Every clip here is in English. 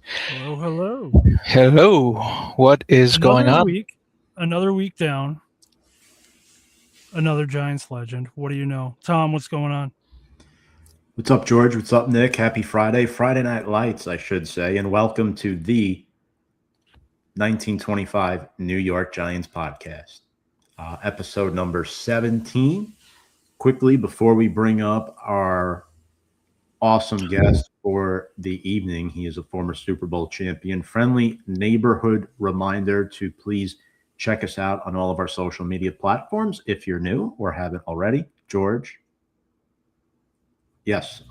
Hello, hello. Hello. What is going Another on? week, another week down, another Giants legend. What do you know? Tom, what's going on? What's up, George? What's up, Nick? Happy Friday. Friday Night Lights, I should say, and welcome to the 1925 New York Giants podcast, episode number 17. Quickly, before we bring up our awesome guest for the evening, he is a former Super Bowl champion. Friendly neighborhood reminder to please check us out on all of our social media platforms if you're new or haven't already. George, yes,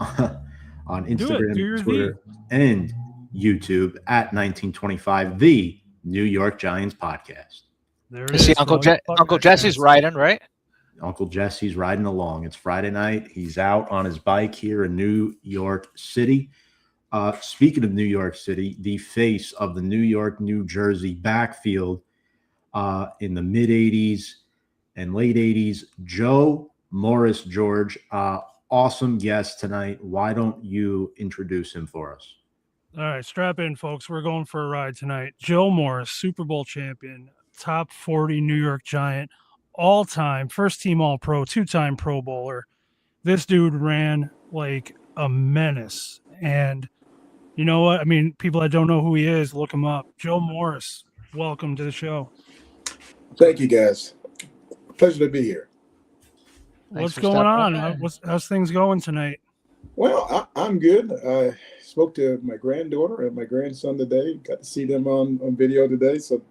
on Do it. Do Instagram, your thing. Twitter, and YouTube at 1925, the New York Giants podcast. There I it see is. for all you Uncle Buckeye Jesse's fans. riding, right? Uncle Jesse's riding along. It's Friday night. He's out on his bike here in New York City. Speaking of New York City, the face of the New York, New Jersey backfield in the mid 80s and late 80s, Joe Morris, George. Awesome guest tonight. Why don't you introduce him for us? All right, strap in, folks. We're going for a ride tonight. Joe Morris, Super Bowl champion, top 40 New York Giant, all time, first team All Pro, two-time Pro Bowler. This dude ran like a menace. And you know what? I mean, people that don't know who he is, look him up. Joe Morris, welcome to the show. Thank you, guys. Pleasure to be here. What's for going stopping on? by. How's things going tonight? Well, I'm good. I spoke to my granddaughter and my grandson today. Got to see them on video today. So,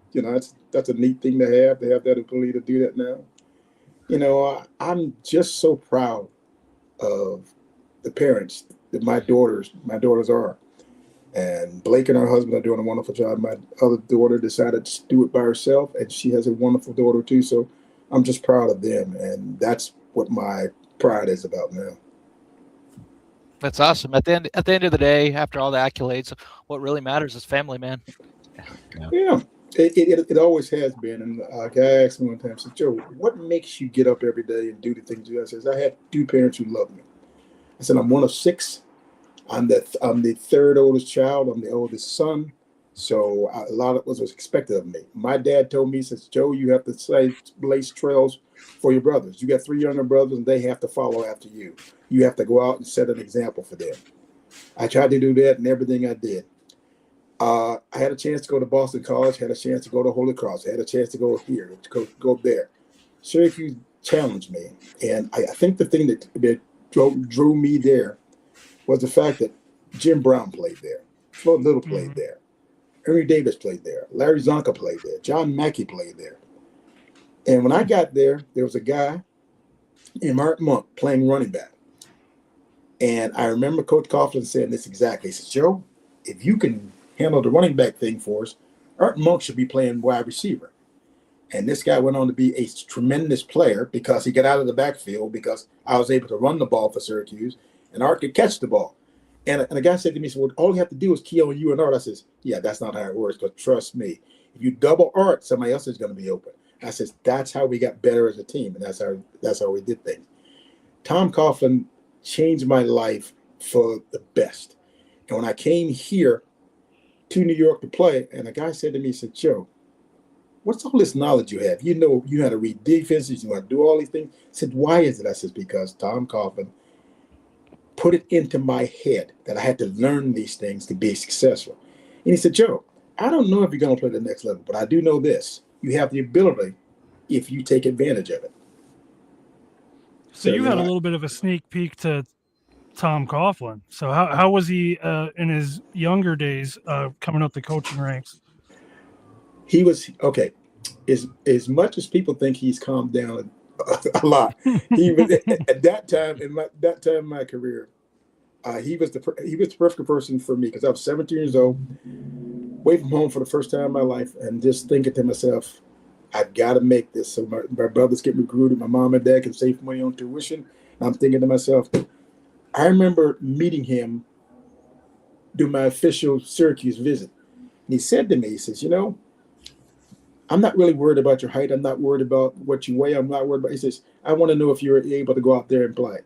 that's a neat thing to have that ability to do that now. I'm just so proud of the parents that my daughters are. And Blake and her husband are doing a wonderful job. My other daughter decided to do it by herself, and she has a wonderful daughter too. So I'm just proud of them, and that's what my pride is about now. That's awesome. At the end of the day, after all the accolades, what really matters is family, man. Yeah, it always has been. And a guy asked me one time, said, "Joe, what makes you get up every day and do the things you do?" I says, "I had two parents who loved me." I said, "I'm one of six. I'm the third oldest child. I'm the oldest son. So a lot of what was expected of me. My dad told me, he says, Joe, you have to blaze trails for your brothers. You got three younger brothers, and they have to follow after you. You have to go out and set an example for them." I tried to do that in everything I did. I had a chance to go to Boston College, had a chance to go to Holy Cross, had a chance to go here, to go there. Syracuse challenged me. And I think the thing that drew me there was the fact that Jim Brown played there, Floyd Little played there, Ernie Davis played there, Larry Zonka played there, John Mackey played there. And when I got there, there was a guy in Mark Monk playing running back. And I remember Coach Coughlin saying this exactly. He says, Joe, if you can handle the running back thing for us, Art Monk should be playing wide receiver. And this guy went on to be a tremendous player because he got out of the backfield because I was able to run the ball for Syracuse and Art could catch the ball. And a guy said to me, well, all you have to do is key on you and Art. I says, yeah, that's not how it works, but trust me. If you double Art, somebody else is going to be open. I says, that's how we got better as a team, and that's how we did things. Tom Coughlin changed my life for the best. And when I came here to New York to play, and a guy said to me, he said, Joe, what's all this knowledge you have? You know you how to read defenses, you know how to do all these things. I said, why is it? I said, because Tom Coughlin put it into my head that I had to learn these things to be successful. And he said, Joe, I don't know if you're going to play the next level, but I do know this. You have the ability if you take advantage of it. So you had a little bit of a sneak peek to Tom Coughlin. So how was he in his younger days coming up the coaching ranks? He was, okay, as much as people think he's calmed down a lot, he was at that time in my career, he was the perfect person for me because I was 17 years old, away from home for the first time in my life, and just thinking to myself, I've got to make this so my brothers get recruited, my mom and dad can save money on tuition. And I'm thinking to myself, I remember meeting him during my official Syracuse visit. And he said to me, he says, I'm not really worried about your height. I'm not worried about what you weigh. I'm not worried about, he says, I want to know if you're able to go out there and play.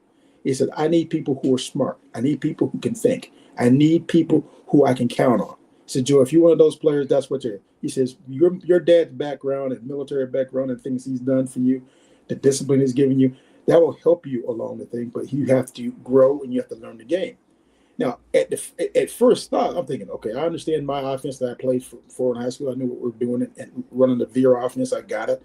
He said, I need people who are smart. I need people who can think. I need people who I can count on. said, Joe, if you're one of those players, that's what you're. He says, your dad's background and military background and things he's done for you, the discipline he's given you, that will help you along the thing. But you have to grow and you have to learn the game. Now, at first thought, I'm thinking, okay, I understand my offense that I played for in high school. I knew what we were doing and running the veer offense. I got it.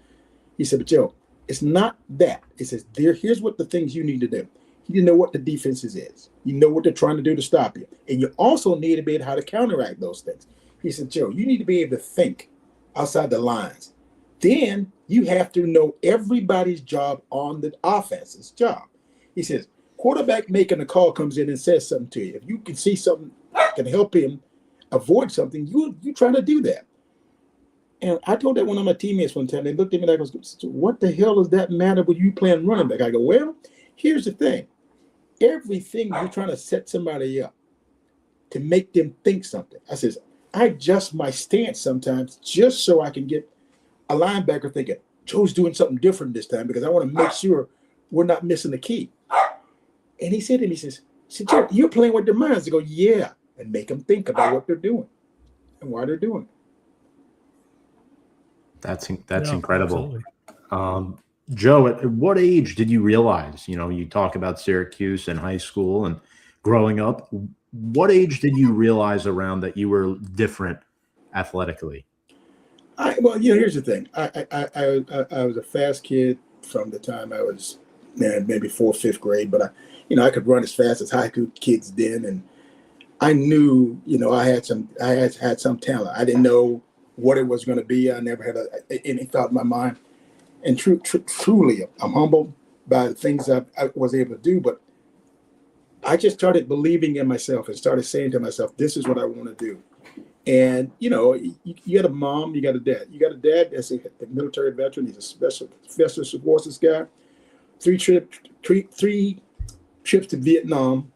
He said, but Joe, it's not that. It says, here's what the things you need to do. You need to know what the defenses is. You know what they're trying to do to stop you. And you also need to be able to how to counteract those things. He said, Joe, you need to be able to think outside the lines. Then you have to know everybody's job on the offense's job. He says, quarterback making a call comes in and says something to you. If you can see something that can help him avoid something, you try to do that. And I told that one of my teammates one time. They looked at me like, what the hell does that matter when you playing running back? I go, well, here's the thing. Everything you're trying to set somebody up to make them think something. I says, I adjust my stance sometimes just so I can get a linebacker thinking, Joe's doing something different this time because I want to make sure we're not missing the key. And he said to me, he says, Joe, you're playing with their minds. I go, yeah, and make them think about what they're doing and why they're doing it. That's incredible. Joe, at what age did you realize, you talk about Syracuse and high school and growing up, what age did you realize around that you were different athletically? Well, here's the thing. I was a fast kid from the time I was maybe 4th, 5th grade, but I could run as fast as high school kids did, and I knew, I had some talent. I didn't know what it was going to be. I never had any thought in my mind. And truly, I'm humbled by the things I was able to do, but I just started believing in myself and started saying to myself, this is what I want to do. And, you got a mom, you got a dad. You got a dad that's a military veteran. He's a special forces guy. 3 trips to Vietnam,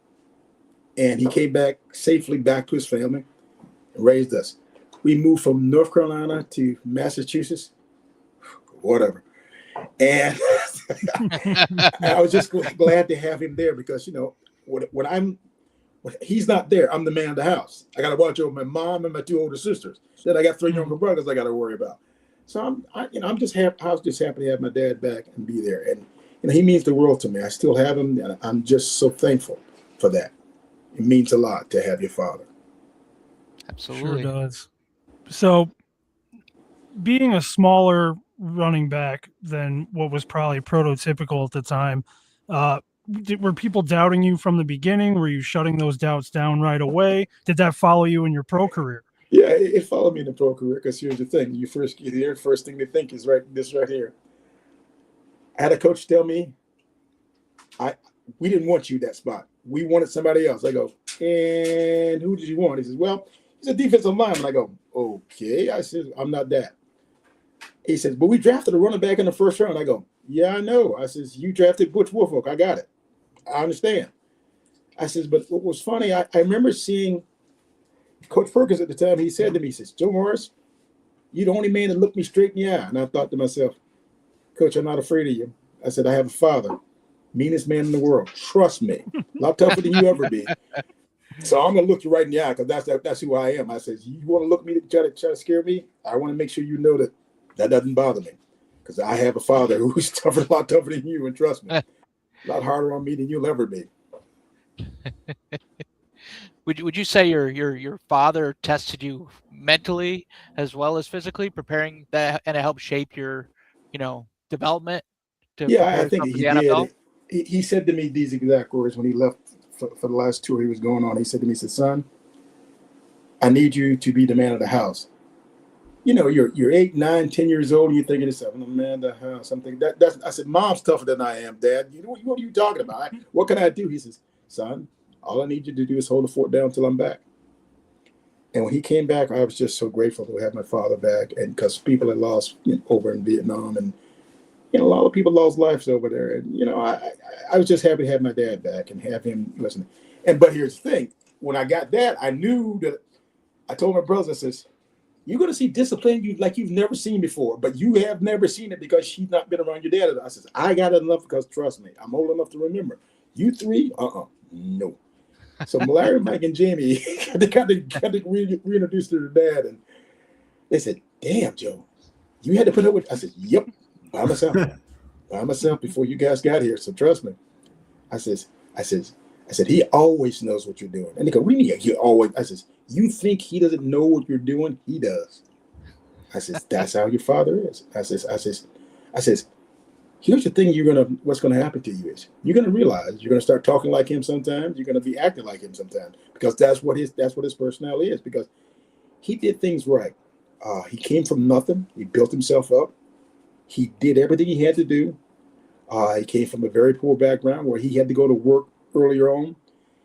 and he came back safely back to his family and raised us. We moved from North Carolina to Massachusetts, whatever. And I was just glad to have him there because, when he's not there, I'm the man of the house. I got to watch over my mom and my 2 older sisters. Then I got 3 younger brothers I got to worry about. So I'm just happy. I was just happy to have my dad back and be there. And he means the world to me. I still have him, and I'm just so thankful for that. It means a lot to have your father. Absolutely. Sure does. So, being a smaller running back than what was probably prototypical at the time, were people doubting you from the beginning? Were you shutting those doubts down right away? Did that follow you in your pro career? Yeah, it followed me in the pro career because here's the thing. You first get here, first thing they think is this right here. I had a coach tell me, we didn't want you that spot. We wanted somebody else. I go, and who did you want? He says, well, he's a defensive lineman. I go, okay. I said, I'm not that. He says, but we drafted a running back in the 1st round. I go, yeah, I know. I says, you drafted Butch Woolfolk. I got it. I understand. I says, but what was funny, I remember seeing Coach Perkins at the time. He said to me, he says, Joe Morris, you're the only man that looked me straight in the eye. And I thought to myself, Coach, I'm not afraid of you. I said, I have a father, meanest man in the world. Trust me, a lot tougher than you ever be. So I'm gonna look you right in the eye because that's who I am. I said, you want to look me try to scare me? I want to make sure you know that doesn't bother me because I have a father who's a lot tougher than you, and trust me, a lot harder on me than you'll ever be. Would you say your father tested you mentally as well as physically, preparing that, and it helped shape your development? Yeah, I think he did. He said to me these exact words when he left for the last tour he was going on. He said to me, he said, son, I need you to be the man of the house. You're 8, 9, 10 years old, and you're thinking to yourself, I'm the man of the house. I'm thinking I said, Mom's tougher than I am, Dad. What are you talking about? What can I do? He says, son, all I need you to do is hold the fort down until I'm back. And when he came back, I was just so grateful to have my father back, and because people had lost over in Vietnam, and a lot of people lost lives over there. And I was just happy to have my dad back and have him listen. But here's the thing: when I got that, I knew that. I told my brothers, I says, you're going to see discipline like you've never seen before, but you have never seen it because she's not been around your dad. I says, I got enough because trust me, I'm old enough to remember. You 3, no. So Larry, Mike, and Jamie they got to reintroduce to their dad, and they said, "Damn, Joe, you had to put up with." I said, "Yep, by myself before you guys got here. So trust me." I said, he always knows what you're doing. And they go, "We need you always." I says, "You think he doesn't know what you're doing? He does." I says, "That's how your father is." I says, "Here's the thing what's gonna happen to you is you're gonna realize you're gonna start talking like him sometimes, you're gonna be acting like him sometimes, because that's what his personality is, because he did things right. He came from nothing, he built himself up, he did everything he had to do. He came from a very poor background where he had to go to work earlier on.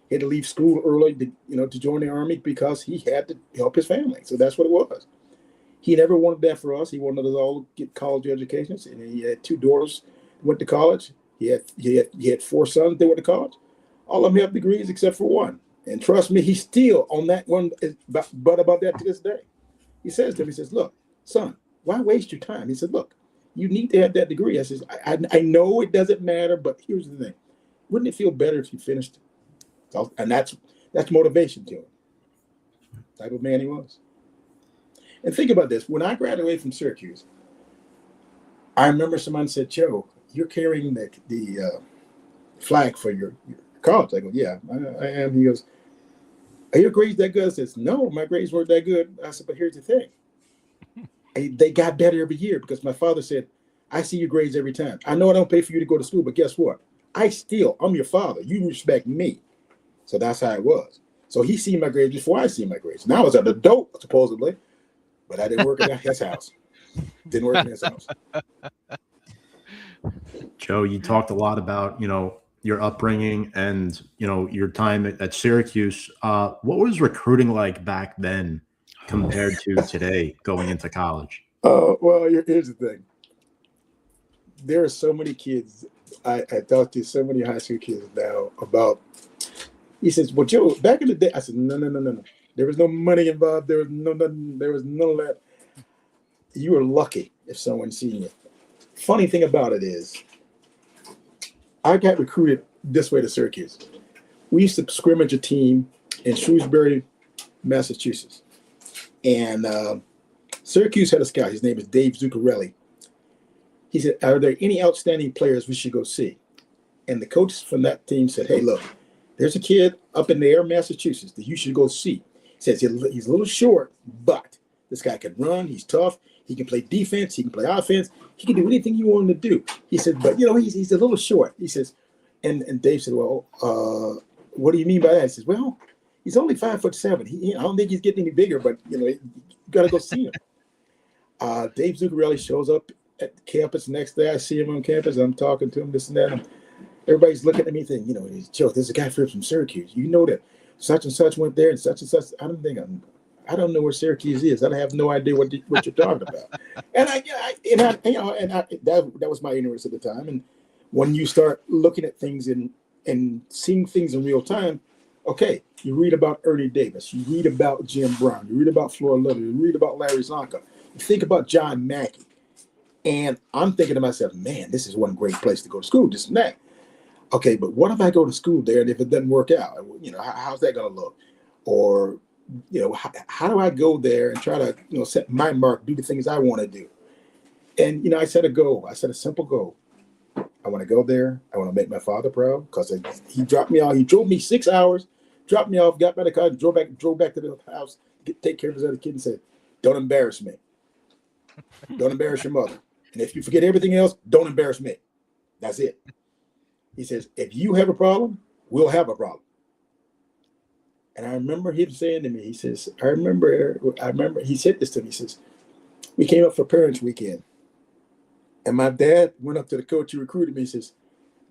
He had to leave school early to join the Army because he had to help his family. So that's what it was. He never wanted that for us. He wanted us all to get college educations, and he had 2 daughters who went to college. He had 4 sons that went to college. All of them have degrees except for one. And trust me, he's still on that one, but about that to this day. He says to him, he says, "Look, son, why waste your time?" He said, "Look, you need to have that degree." I says, I know it doesn't matter, but here's the thing. Wouldn't it feel better if you finished? So, and that's motivation to him. Type of man he was. And think about this. When I graduated from Syracuse, I remember someone said, "Joe, you're carrying the flag for your college." I go, "Yeah, I am." He goes, "Are your grades that good?" I says, "No, my grades weren't that good." I said, "But here's the thing. They got better every year because my father said, I see your grades every time. I know I don't pay for you to go to school, but guess what? I'm your father. You respect me." So that's how it was. So he seen my grades before I seen my grades. Now I was an adult, supposedly, but I didn't work in his house. Didn't work in his house. Joe, you talked a lot about, your upbringing and, your time at Syracuse. What was recruiting like back then compared to today going into college? Well, here's the thing. There are so many kids. I talked to so many high school kids now about. He says, "Well, Joe, back in the day," I said, No. There was no money involved. There was none of that. You were lucky if someone seen you. Funny thing about it is, I got recruited this way to Syracuse. We used to scrimmage a team in Shrewsbury, Massachusetts, and Syracuse had a scout. His name is Dave Zuccarelli. He said, "Are there any outstanding players we should go see?" And the coach from that team said, "Hey, look, there's a kid up in the air, Massachusetts, that you should go see." He says he's a little short, but this guy can run. He's tough. He can play defense. He can play offense. He can do anything you want him to do. He said, but he's a little short. He says, and Dave said, "Well, what do you mean by that?" He says, "Well, he's only 5'7". I don't think he's getting any bigger, but you got to go see him." Dave Zuccarelli shows up at campus next day. I see him on campus. I'm talking to him, this and that. And everybody's looking at me thinking, "Joe, there's a guy from Syracuse. You know that such and such went there and such." I don't know where Syracuse is. I have no idea what you're talking about. And that was my ignorance at the time. And when you start looking at things and seeing things in real time, okay, you read about Ernie Davis, you read about Jim Brown, you read about Flora Little, you read about Larry Zonka, you think about John Mackey. And I'm thinking to myself, man, this is one great place to go to school, this and that. Okay, but what if I go to school there and if it doesn't work out? How's that going to look? Or, how do I go there and try to, set my mark, do the things I want to do? And, I set a goal. I set a simple goal. I want to go there. I want to make my father proud because he dropped me off. He drove me 6 hours, dropped me off, got by the car, drove back to the house, take care of his other kid and said, "Don't embarrass me. Don't embarrass your mother. And if you forget everything else, don't embarrass me. That's it." He says, "If you have a problem, we'll have a problem." And I remember him saying to me, he says, I remember he said this to me. He says, we came up for Parents Weekend. And my dad went up to the coach who recruited me. He says,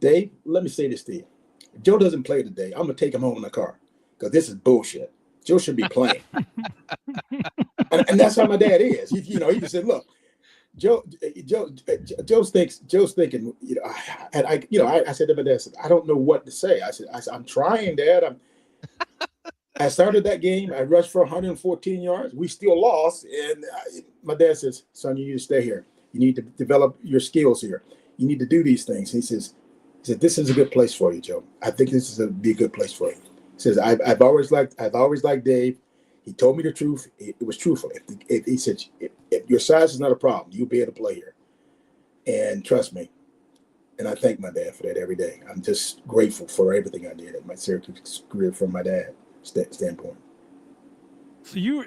"Dave, let me say this to you. If Joe doesn't play today, I'm going to take him home in the car because this is bullshit. Joe should be playing." and that's how my dad is. He just said, "Look, Joe's thinking, and I said to my dad, I don't know what to say. I said, I'm trying, Dad. I started that game. I rushed for 114 yards. We still lost. And my dad says, "Son, you need to stay here. You need to develop your skills here. You need to do these things." He said, "This is a good place for you, Joe. I think this is be a good place for you." Says I've always liked Dave. He told me the truth. It was truthful. If he said if your size is not a problem, you'll be able to play here. And trust me, and I thank my dad for that every day. I'm just grateful for everything I did at my Syracuse career from my dad standpoint. So you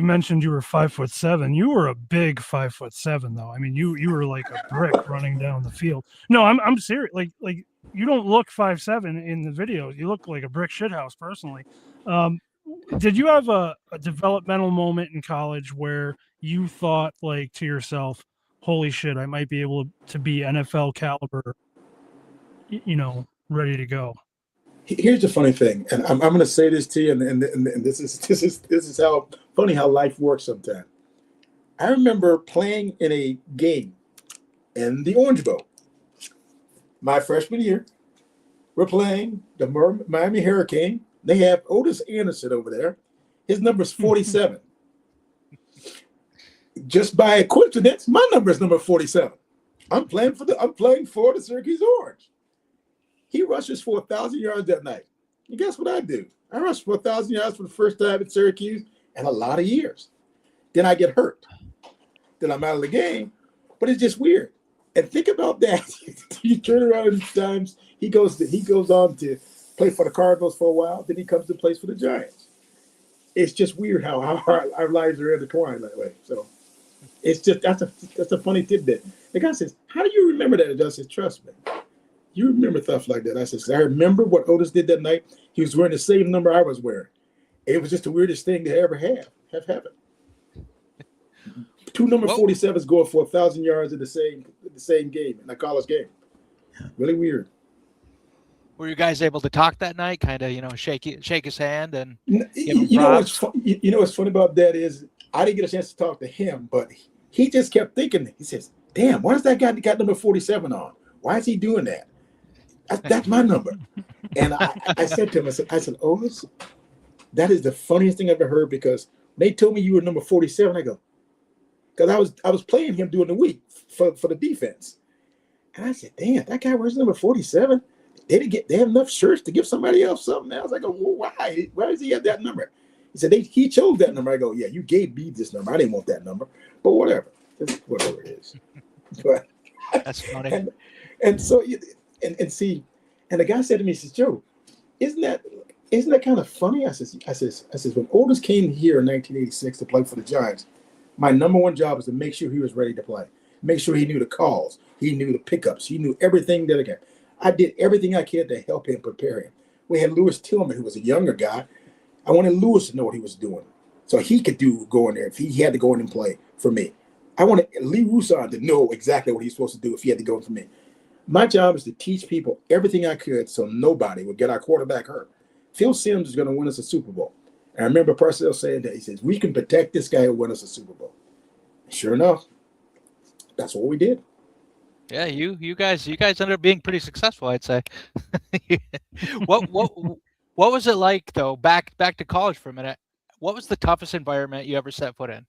mentioned you were 5'7". You were a big 5'7", though. I mean, you were like a brick running down the field. No, I'm serious. Like you don't look 5'7" in the videos. You look like a brick shithouse personally. Did you have a developmental moment in college where you thought like to yourself, holy shit, I might be able to be NFL caliber, ready to go? Here's the funny thing, and I'm going to say this to you, and this is how funny how life works sometimes. I remember playing in a game in the Orange Bowl. My freshman year, we're playing the Miami Hurricane. They have Otis Anderson over there. His number is 47. Just by coincidence, my number is number 47. I'm playing for the Syracuse Orange. He rushes for 1,000 yards that night. And guess what I do? I rushed for 1,000 yards for the first time at Syracuse in a lot of years. Then I get hurt. Then I'm out of the game. But it's just weird. And think about that. You turn around times he goes on to play for the Cardinals for a while. Then he comes to play for the Giants. It's just weird how our lives are intertwined that way. So it's just that's a funny tidbit. The guy says, "How do you remember that?" I said, "Trust me, you remember stuff like that." I said, "I remember what Otis did that night. He was wearing the same number I was wearing. It was just the weirdest thing to ever have happened. Two number 47s going for 1,000 yards in the same game in a college game. Really weird." Were you guys able to talk that night? Kind of, shake his hand and you know what's funny about that is I didn't get a chance to talk to him, but he just kept thinking. He says, "Damn, why does that guy got number 47 on? Why is he doing that? That's my number." And I said to him, I said, "Otis, that is the funniest thing I've ever heard, because they told me you were number 47. I go, because I was playing him during the week for the defense, and I said, "Damn, that guy wears number 47. They have enough shirts to give somebody else something else." I go, "Well, why? Why does he have that number?" He said, he chose that number. I go, "Yeah, you gave me this number. I didn't want that number, but whatever. Whatever it is." But that's funny. And so and see, and the guy said to me, he says, "Joe, isn't that kind of funny?" I says, when Otis came here in 1986 to play for the Giants, my number one job was to make sure he was ready to play, make sure he knew the calls, he knew the pickups, he knew everything that again. I did everything I could to help him prepare him. We had Lewis Tillman, who was a younger guy. I wanted Lewis to know what he was doing, so he could go in there if he had to go in and play for me. I wanted Lee Roussan to know exactly what he's supposed to do if he had to go in for me. My job is to teach people everything I could so nobody would get our quarterback hurt. Phil Simms is going to win us a Super Bowl. And I remember Parcells saying that. He says, "We can protect this guy who win us a Super Bowl." Sure enough, that's what we did. Yeah, you guys ended up being pretty successful, I'd say. What was it like though? Back to college for a minute. What was the toughest environment you ever set foot in?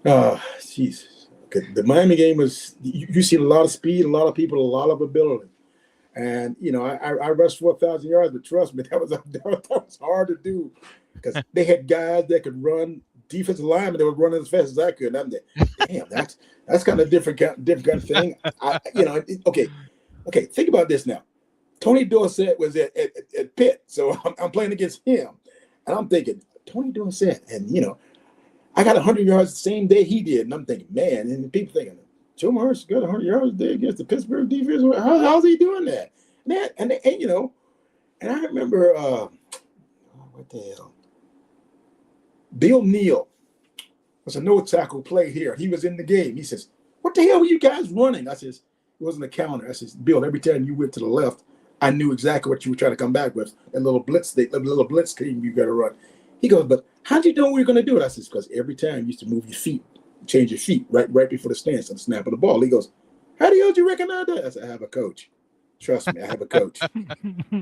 Jeez. Okay. The Miami game was, you see a lot of speed, a lot of people, a lot of ability. And, I rushed for 1,000 yards, but trust me, that was hard to do, because they had guys that could run, defensive linemen that were running as fast as I could. And I'm there, damn, that's kind of different kind of thing. Okay, think about this now. Tony Dorsett was at Pitt, so I'm playing against him. And I'm thinking, Tony Dorsett, and, I got 100 yards the same day he did. And I'm thinking, man, and people thinking, Joe Morris got 100 yards a day against the Pittsburgh defense. How's he doing that? And I remember, what the hell? Bill Neal was a no tackle play here. He was in the game. He says, "What the hell were you guys running?" I says, "It wasn't a counter." I says, "Bill, every time you went to the left, I knew exactly what you were trying to come back with. That little blitz team you got to run." He goes, "But how'd you know we were going to do it?" I says, "Because every time you used to move your feet, change your feet right before the stance and snap of the ball." He goes, "How the hell did you recognize that?" I said, "I have a coach. Trust me, I have a coach."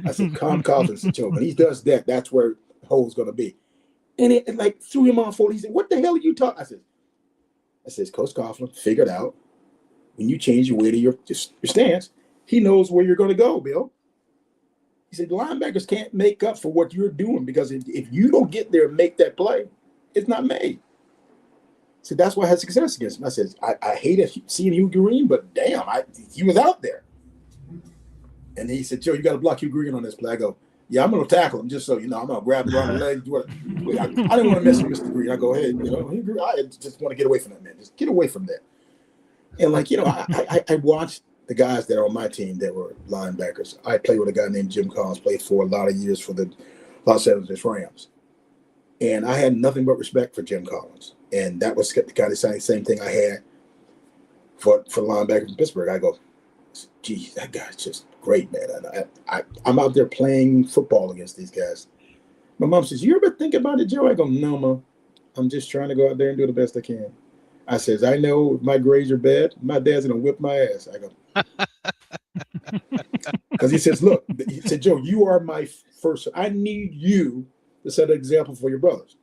I said, "Con Coughlin," said, "Joe, when he does that, that's where the hole's going to be." And it like threw him off. He said, "What the hell are you talking?" I said, "Coach Coughlin figured out when you change your way to your stance, he knows where you're going to go, Bill." He said, linebackers can't make up for what you're doing because if you don't get there and make that play, it's not made. So that's why I had success against him. I said, I hated seeing Hugh Green, but damn, he was out there. And he said, Joe, you got to block Hugh Green on this play. I go, yeah, I'm going to tackle him just so you know. I'm going to grab him around the leg. I didn't want to mess with Mr. Green. I go, hey, Hugh Green, I just want to get away from that, man. Just get away from that. And I watched the guys that are on my team that were linebackers. I played with a guy named Jim Collins, played for a lot of years for the Los Angeles Rams. And I had nothing but respect for Jim Collins. And that was the kind of same thing I had for linebackers in Pittsburgh. I go, geez, that guy's just great, man. And I'm out there playing football against these guys. My mom says, you ever think about it, Joe? I go, no, Mom. I'm just trying to go out there and do the best I can. I says, I know if my grades are bad, my dad's going to whip my ass. I go, because he says, look, he said, Joe, you are my first. I need you to set an example for your brothers.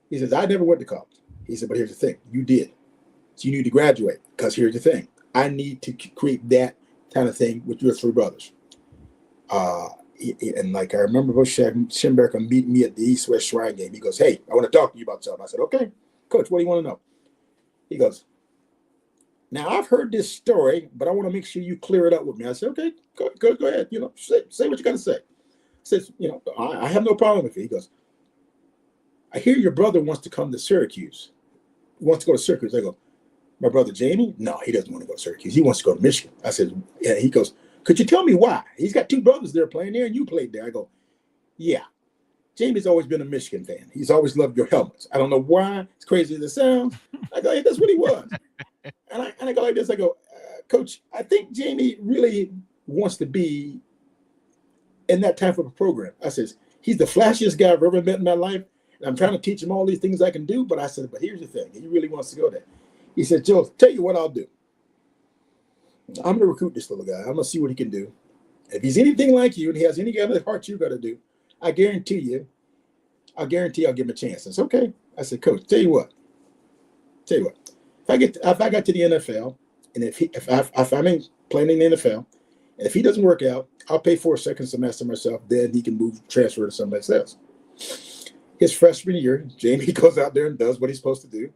He says, I never went to college. He said, but here's the thing. You did. So you need to graduate because here's the thing. I need to create that kind of thing with your 3 brothers. And like I remember Bush Schemberger meet me at the East-West Shrine game. He goes, hey, I want to talk to you about something. I said, okay, Coach, what do you want to know? He goes, now I've heard this story, but I want to make sure you clear it up with me. I said, okay, go ahead. Say what you got to say. He says, I have no problem with it. He goes, I hear your brother wants to come to Syracuse. He wants to go to Syracuse. I go, my brother Jamie? No, he doesn't want to go to Syracuse. He wants to go to Michigan. I said, yeah. He goes, could you tell me why? He's got 2 brothers there playing there, and you played there. I go, yeah. Jamie's always been a Michigan fan. He's always loved your helmets. I don't know why. It's crazy as it sounds. I go, hey, that's what he was. And I go like this. I go, Coach, I think Jamie really wants to be in that type of a program. I says, he's the flashiest guy I've ever met in my life. And I'm trying to teach him all these things I can do. But I said, but here's the thing. He really wants to go there. He said, Joe, tell you what I'll do. I'm going to recruit this little guy. I'm going to see what he can do. If he's anything like you and he has any kind of heart you got to do, I guarantee I'll give him a chance. I said, okay. I said, Coach, tell you what. If I got to the NFL, and if I'm playing in the NFL, and if he doesn't work out, I'll pay for a second semester myself. Then he can transfer to somebody else. His freshman year, Jamie goes out there and does what he's supposed to do.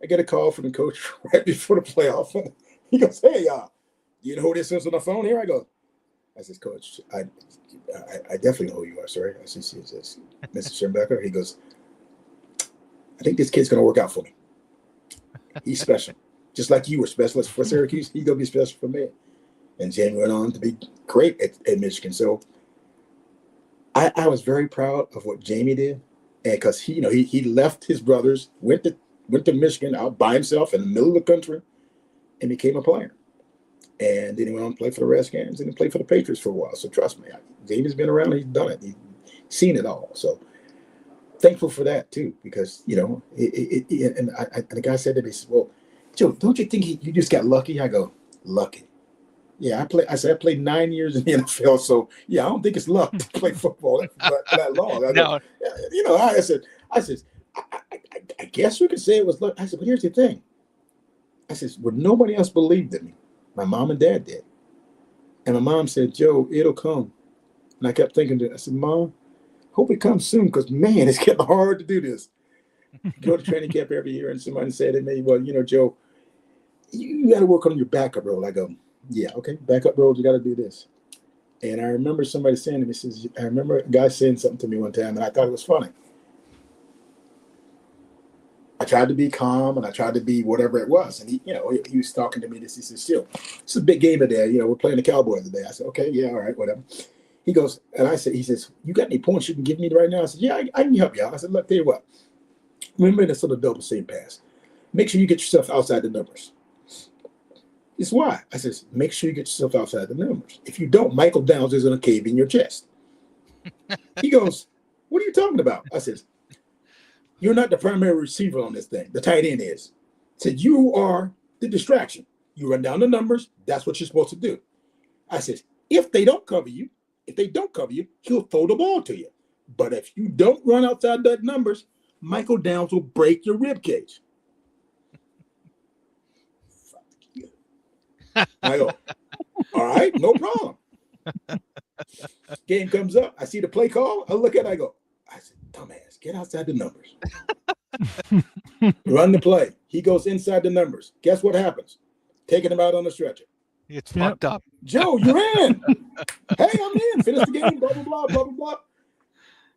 I get a call from the coach right before the playoff. He goes, hey, you know who this is on the phone here? I says, Coach, I definitely know who you are, sir. I says, Mr. Schemberger. He goes, I think this kid's going to work out for me. He's special. Just like you were special for Syracuse, he's going to be special for me. And Jamie went on to be great at Michigan. So I was very proud of what Jamie did. And because he left his brothers, went to Michigan out by himself in the middle of the country and became a player. And then he went on to play for the Redskins and then played for the Patriots for a while. So trust me, Jamie's been around. He's done it. He's seen it all. So thankful for that too, because and the guy said to me, he said, well, Joe, don't you think you just got lucky? I go, lucky. Yeah, I played 9 years in the NFL, so yeah, I don't think it's luck to play football for that long. I said, I guess you could say it was luck. I said, but here's the thing. I said, well, nobody else believed in me. My mom and dad did. And my mom said, Joe, it'll come. And I kept thinking, I said, Mom, hope it comes soon, because man, it's getting hard to do this. Go to training camp every year, and somebody said to me, well, Joe, you got to work on your backup role. I go, yeah, okay, backup role, you got to do this. And I remember somebody saying to me, I remember a guy saying something to me one time, and I thought it was funny. I tried to be calm, and I tried to be whatever it was. And he was talking to me. He said, still, it's a big game today. We're playing the Cowboys today. I said, okay, yeah, all right, whatever. He goes, and he says, you got any points you can give me right now? I said, yeah, I can help you out. I said, look, tell you what. Remember this sort of double seam pass. Make sure you get yourself outside the numbers. It's why. I says, make sure you get yourself outside the numbers. If you don't, Michael Downs is going to cave in your chest. He goes, what are you talking about? I says, you're not the primary receiver on this thing. The tight end is. I said, you are the distraction. You run down the numbers. That's what you're supposed to do. I says, if they don't cover you, he'll throw the ball to you. But if you don't run outside the numbers, Michael Downs will break your rib cage. I go, all right, no problem. Game comes up. I see the play call. I look at it. I go, I said, dumbass, get outside the numbers. Run the play. He goes inside the numbers. Guess what happens? Taking him out on the stretcher. It's fucked up. Joe, you're in. Hey, I'm in. Finish the game. Blah, blah, blah, blah, blah, blah.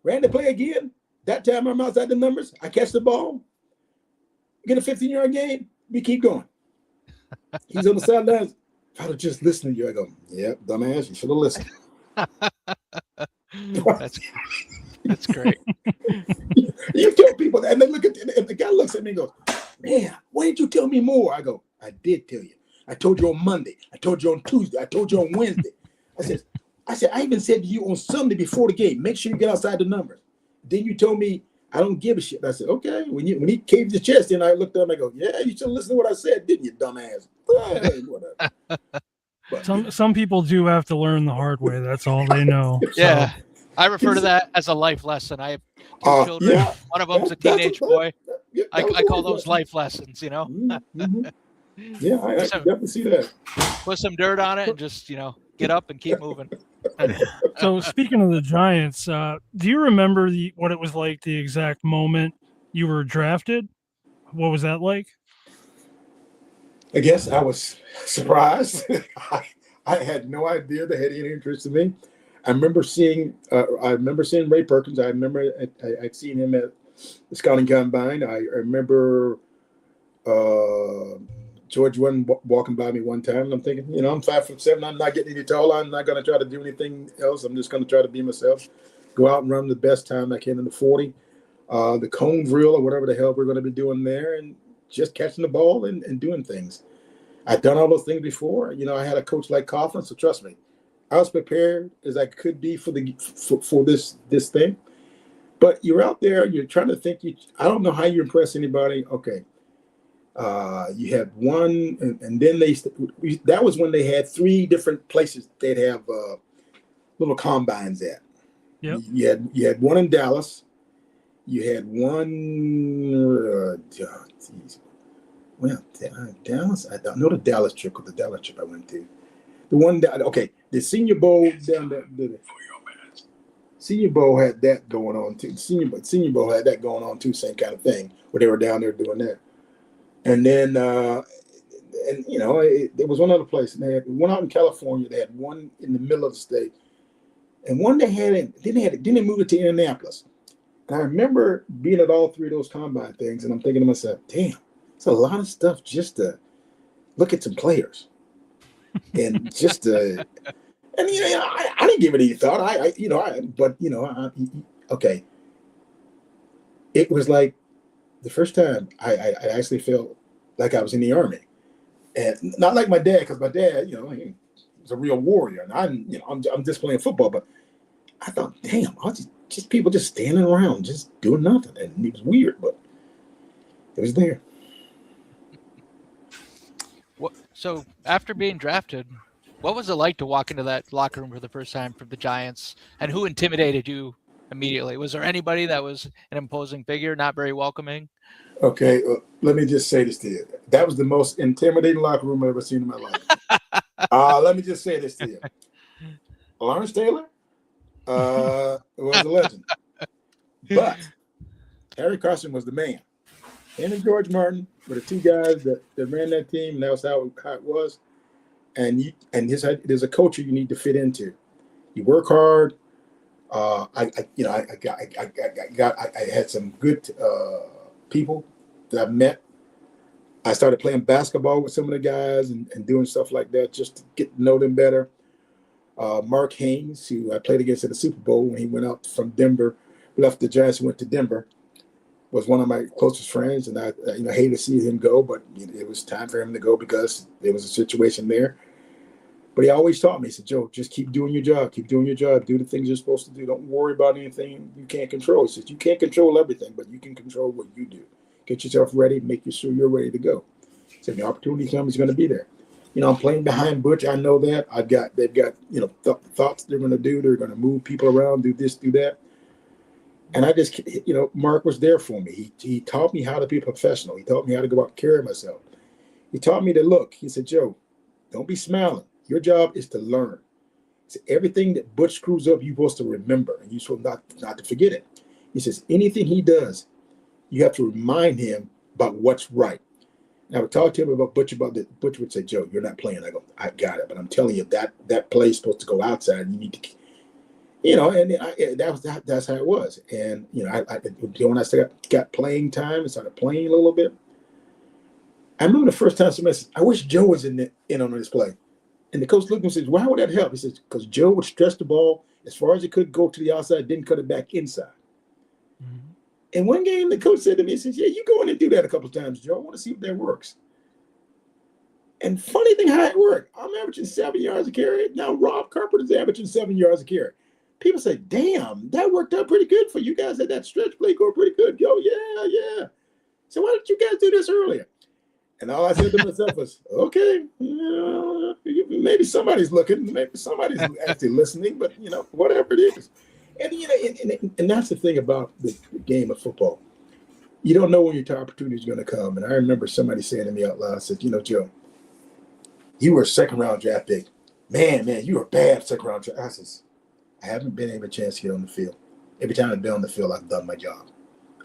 Ran the play again. That time I'm outside the numbers. I catch the ball. Get a 15-yard gain. We keep going. He's on the sidelines. If I'd have just listened to you, I go, yep, dumbass, you should have listened. That's great. You tell people that, and they look at and the guy looks at me and goes, man, why didn't you tell me more? I go, I did tell you. I told you on Monday. I told you on Tuesday. I told you on Wednesday. I said, I even said to you on Sunday before the game, make sure you get outside the numbers. Then you told me I don't give a shit. I said, okay. When he caved his chest in, I looked at him. I go, yeah, you should listen to what I said, didn't you, dumbass? Hey, whatever. But, some people do have to learn the hard way. That's all they know. Yeah. So, I refer to that as a life lesson. I have two children. yeah. One of them's a teenage boy. I call those life lessons, you know. Mm-hmm. Yeah, I definitely see that. Put some dirt on it and just, get up and keep moving. so speaking of the Giants, do you remember what it was like the exact moment you were drafted? What was that like? I guess I was surprised. I had no idea they had any interest in me. I remember seeing Ray Perkins. I remember I'd seen him at the scouting combine. I remember George Wooden walking by me one time, and I'm thinking, I'm 5'7". I'm not getting any taller. I'm not going to try to do anything else. I'm just going to try to be myself. Go out and run the best time I can in the 40, the cone drill or whatever the hell we're going to be doing there, and just catching the ball and doing things. I've done all those things before. I had a coach like Coughlin, so trust me, I was prepared as I could be for this thing. But you're out there, you're trying to think. I don't know how you impress anybody. Okay, you had one, and then that was when they had 3 different places they'd have little combines at. Yep. You had one in Dallas. You had one. Dallas. I don't know the Dallas trip, because the Dallas trip I went to. The one that the Senior Bowl down there. Senior Bowl had that going on too. Senior Bowl had that going on too, same kind of thing, where they were down there doing that. And then, there was one other place, and they had one out in California. They had one in the middle of the state, and one they had then they moved it to Indianapolis. And I remember being at all 3 of those combine things, and I'm thinking to myself, damn, it's a lot of stuff just to look at some players, and just to. And I didn't give it any thought. Okay. It was like the first time I actually felt like I was in the Army, and not like my dad, because my dad, he was a real warrior, and I'm just playing football. But I thought, damn, I was just people just standing around, just doing nothing, and it was weird, but it was there. So after being drafted, what was it like to walk into that locker room for the first time for the Giants, and who intimidated you immediately? Was there anybody that was an imposing figure, not very welcoming? Okay, let me just say this to you. That was the most intimidating locker room I've ever seen in my life. Let me just say this to you. Lawrence Taylor was a legend. But Harry Carson was the man. Him and George Martin were the 2 guys that ran that team, and that was how it was. And there's a culture you need to fit into. You work hard. I had some good people that I met. I started playing basketball with some of the guys and doing stuff like that just to get to know them better. Mark Haynes, who I played against at the Super Bowl when he went out from Denver, left the Giants and went to Denver, was one of my closest friends, and I hated to see him go, but it was time for him to go because there was a situation there. But he always taught me, he said, Joe, just keep doing your job, do the things you're supposed to do. Don't worry about anything you can't control. He says, you can't control everything, but you can control what you do. Get yourself ready, make sure you're ready to go. He said, the opportunity comes, he's going to be there. I'm playing behind Butch. I know that. They've got thoughts they're going to do. They're going to move people around, do this, do that. And I just, Mark was there for me. He taught me how to be a professional. He taught me how to go out and carry myself. He taught me to look. He said, Joe, don't be smiling. Your job is to learn. So everything that Butch screws up, you're supposed to remember, and you're supposed not to forget it. He says anything he does, you have to remind him about what's right. And I would talk to him about Butch about that. Butch would say, "Joe, you're not playing." I go, "I got it," but I'm telling you that play is supposed to go outside. You need to, and that's how it was. And when I got playing time and started playing a little bit, I remember the first time somebody said, "I wish Joe was in on this play." And the coach looked and says, "Why would that help?" He says, "Because Joe would stretch the ball as far as it could go to the outside, didn't cut it back inside." Mm-hmm. And one game, the coach said to me, he says, "Yeah, you go in and do that a couple of times, Joe. I want to see if that works." And funny thing how it worked. I'm averaging 7 yards a carry. Now Rob Carpenter's averaging 7 yards a carry. People say, "Damn, that worked out pretty good for you guys. That stretch play go pretty good." Yo, yeah. So why didn't you guys do this earlier? And all I said to myself was, "Okay, maybe somebody's looking, maybe somebody's actually listening, but whatever it is." And that's the thing about the game of football. You don't know when your opportunity is going to come. And I remember somebody saying to me out loud, said, "Joe, you were a second-round draft pick. Man, you were a bad second-round draft." I says, "I haven't been able a chance to get on the field. Every time I've been on the field, I've done my job.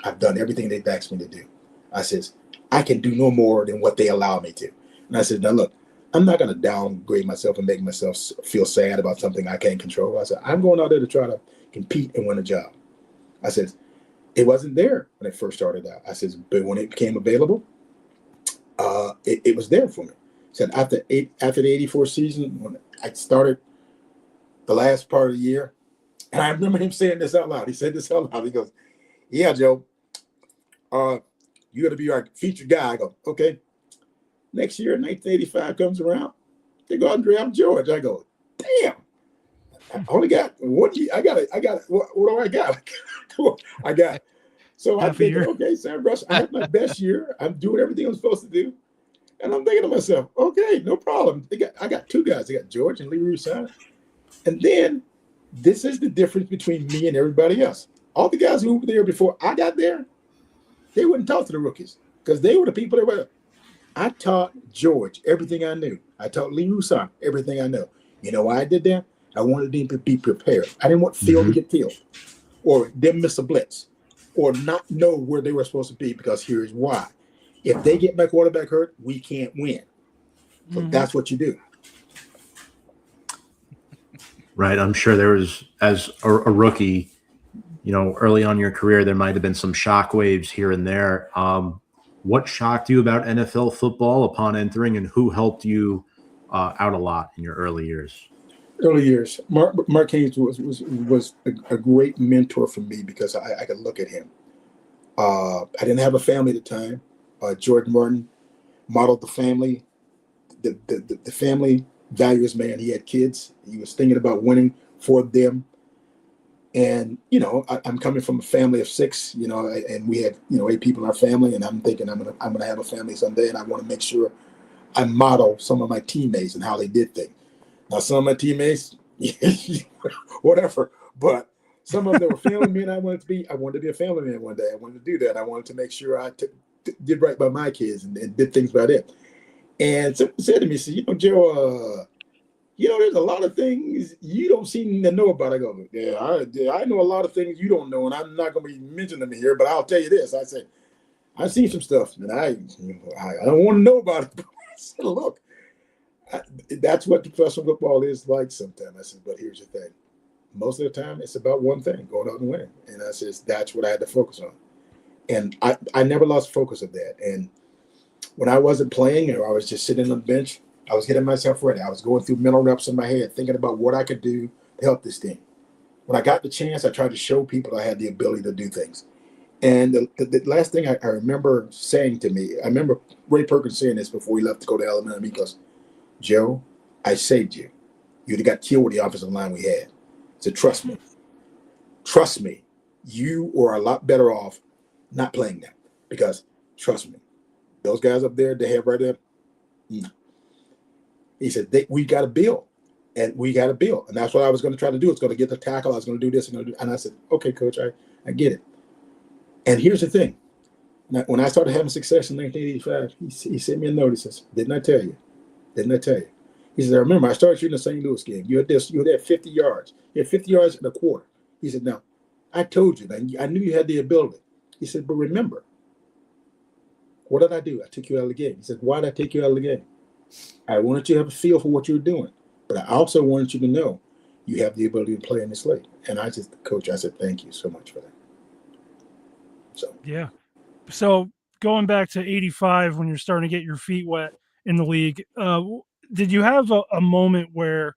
I've done everything they've asked me to do." I says, "I can do no more than what they allow me to." And I said, "Now look, I'm not going to downgrade myself and make myself feel sad about something I can't control." I said, "I'm going out there to try to compete and win a job." I said, "It wasn't there when it first started out." I said, "But when it became available, it was there for me." I said, after the 84 season, when I started the last part of the year, and I remember him saying this out loud. He said this out loud. He goes, "Yeah, Joe, you got to be our featured guy." I go, "Okay." Next year, 1985 comes around. They go out and draft George. I go, "Damn, I only got 1 year. I got. What do I got? I got." So I'm thinking, okay, Sam Rush, I had my best year. I'm doing everything I'm supposed to do. And I'm thinking to myself, okay, no problem. I got two guys. I got George and Lee Rousseau. And then this is the difference between me and everybody else. All the guys who were there before I got there, they wouldn't talk to the rookies because they were the people that were. I taught George everything I knew. I taught Lee Rousseau everything I know. You know why I did that? I wanted them to be prepared. I didn't want Phil to get killed or them miss a blitz or not know where they were supposed to be, because here's why. If they get my quarterback hurt, we can't win. So that's what you do. Right. I'm sure there was, as a rookie, early on in your career, there might have been some shockwaves here and there. What shocked you about NFL football upon entering, and who helped you out a lot in your early years? Mark Haynes was a great mentor for me because I could look at him. I didn't have a family at the time. George Martin modeled the family, the family values man. He had kids. He was thinking about winning for them. And, I'm coming from a family of 6, and we had, 8 people in our family. And I'm thinking I'm going to have a family someday. And I want to make sure I model some of my teammates and how they did things. Now, some of my teammates, whatever, but some of them were family men I wanted to be. I wanted to be a family man one day. I wanted to do that. I wanted to make sure I did right by my kids and did things by them. And someone said to me, "Joe, there's a lot of things you don't seem to know about." I go, "Yeah, I know a lot of things you don't know, and I'm not going to be mentioning them here, but I'll tell you this." I said, "I've seen some stuff, and I don't want to know about it." But I said, "Look, that's what professional football is like sometimes." I said, "But here's the thing. Most of the time, it's about one thing, going out and winning." And I said, that's what I had to focus on. And I never lost focus of that. And when I wasn't playing or I was just sitting on the bench, I was getting myself ready. I was going through mental reps in my head, thinking about what I could do to help this team. When I got the chance, I tried to show people I had the ability to do things. And the last thing I remember saying to me, I remember Ray Perkins saying this before he left to go to Alabama. He goes, "Joe, I saved you. You'd have got killed with the offensive line we had. So trust me. Trust me. You are a lot better off not playing that, because trust me, those guys up there, they have right there." He said, "We got to build, and we got to build." And that's what I was going to try to do. It's going to get the tackle. I was going to do this. And I said, "Okay, coach, I get it." And here's the thing. Now, when I started having success in 1985, he sent me a note. He says, "Didn't I tell you? Didn't I tell you?" He said, I remember I started shooting the St. Louis game. You had 50 yards. You had 50 yards in a quarter. He said, now, I told you, I knew you had the ability. He said, but remember, what did I do? I took you out of the game. He said, why did I take you out of the game? I wanted you to have a feel for what you were doing, but I also wanted you to know you have the ability to play in this league. And I said, thank you so much for that. So, yeah. So going back to 85, when you're starting to get your feet wet in the league, did you have a moment where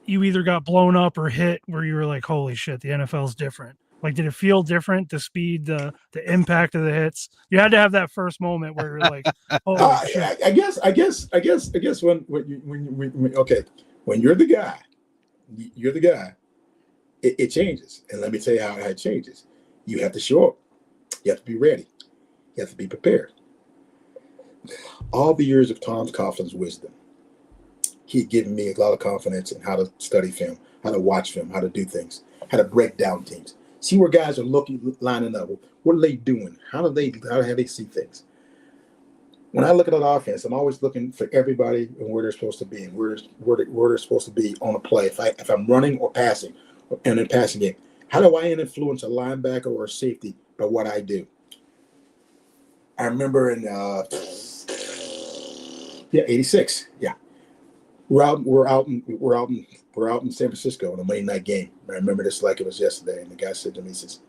you either got blown up or hit where you were like, holy shit, the NFL's different? Like, did it feel different? The speed, the impact of the hits. You had to have that first moment where you're like, "Oh shit!" I guess when you're the guy, it changes. And let me tell you how it changes. You have to show up. You have to be ready. You have to be prepared. All the years of Tom Coughlin's wisdom, he had given me a lot of confidence in how to study film, how to watch film, how to do things, how to break down teams. See where guys are lining up. What are they doing? How do they see things? When I look at an offense, I'm always looking for everybody and where they're supposed to be and where they're supposed to be on a play. If I'm running or passing, in a passing game, how do I influence a linebacker or a safety by what I do? I remember in 86. Yeah, we're out in San Francisco in a Monday night game. I remember this like it was yesterday. And the guy said to me, he says,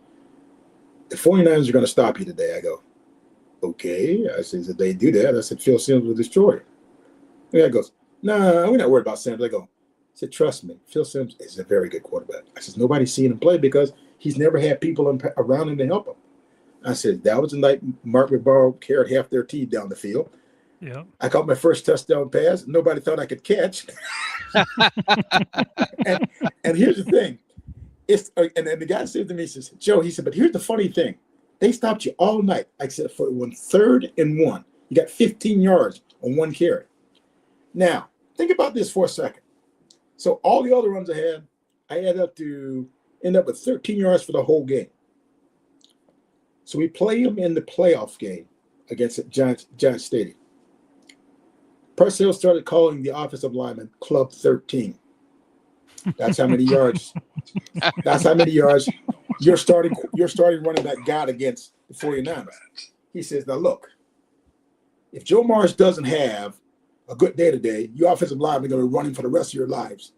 the 49ers are going to stop you today. I go, okay. I said, if they do that, I said, Phil Simms will destroy you. The guy goes, no, we're not worried about Simms. I go, I said, trust me, Phil Simms is a very good quarterback. I said, nobody's seen him play because he's never had people around him to help him. I said, that was the night Mark McBarrow carried half their team down the field. Yeah. I caught my first touchdown pass. Nobody thought I could catch. and here's the thing. And the guy said to me, he says, Joe, he said, but here's the funny thing. They stopped you all night, except for 3rd and 1. You got 15 yards on one carry. Now, think about this for a second. So all the other runs I end up with 13 yards for the whole game. So we play them in the playoff game against Giants Stadium. Parcells started calling the offensive lineman Club 13. That's how many yards. That's how many yards you're starting running back got against the 49ers. He says, now look, if Joe Morris doesn't have a good day today, your offensive lineman are going to run him for the rest of your lives.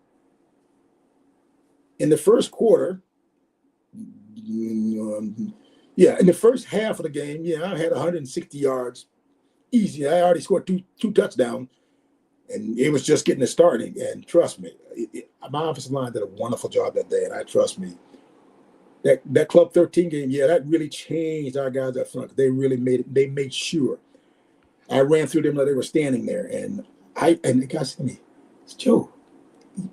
In the first quarter, in the first half of the game, I had 160 yards. Easy. I already scored two touchdowns, and it was just getting it started. And trust me, my offensive line did a wonderful job that day. And I trust me, that Club 13 game, that really changed our guys up front. They really made sure. I ran through them like they were standing there, and the guy said to me, Joe,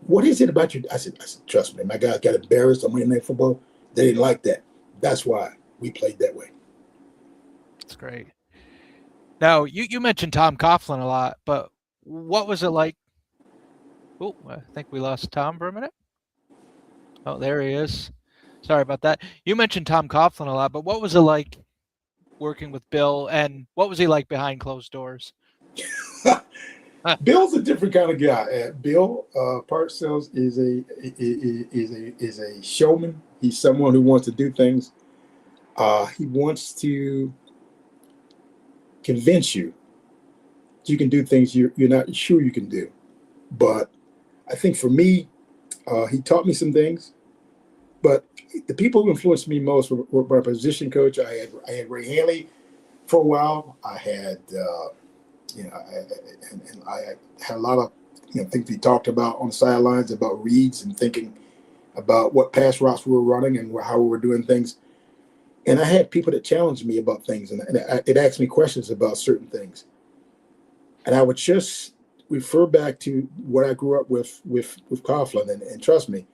what is it about you? I said, trust me, my guys got embarrassed on Monday Night Football. They didn't like that. That's why we played that way. That's great. Now, you mentioned Tom Coughlin a lot, but what was it like? Oh, I think we lost Tom for a minute. Oh, there he is. Sorry about that. You mentioned Tom Coughlin a lot, but what was it like working with Bill, and what was he like behind closed doors? Bill's a different kind of guy. Bill Parcells is a showman. He's someone who wants to do things. He wants to convince you you can do things you're not sure you can do. But I think for me, he taught me some things. But the people who influenced me most were my position coach. I had Ray Haley for a while. I had I had a lot of things we talked about on the sidelines about reads and thinking about what pass routes we were running and how we were doing things. And I had people that challenged me about things, and it asked me questions about certain things. And I would just refer back to what I grew up with Coughlin, and trust me,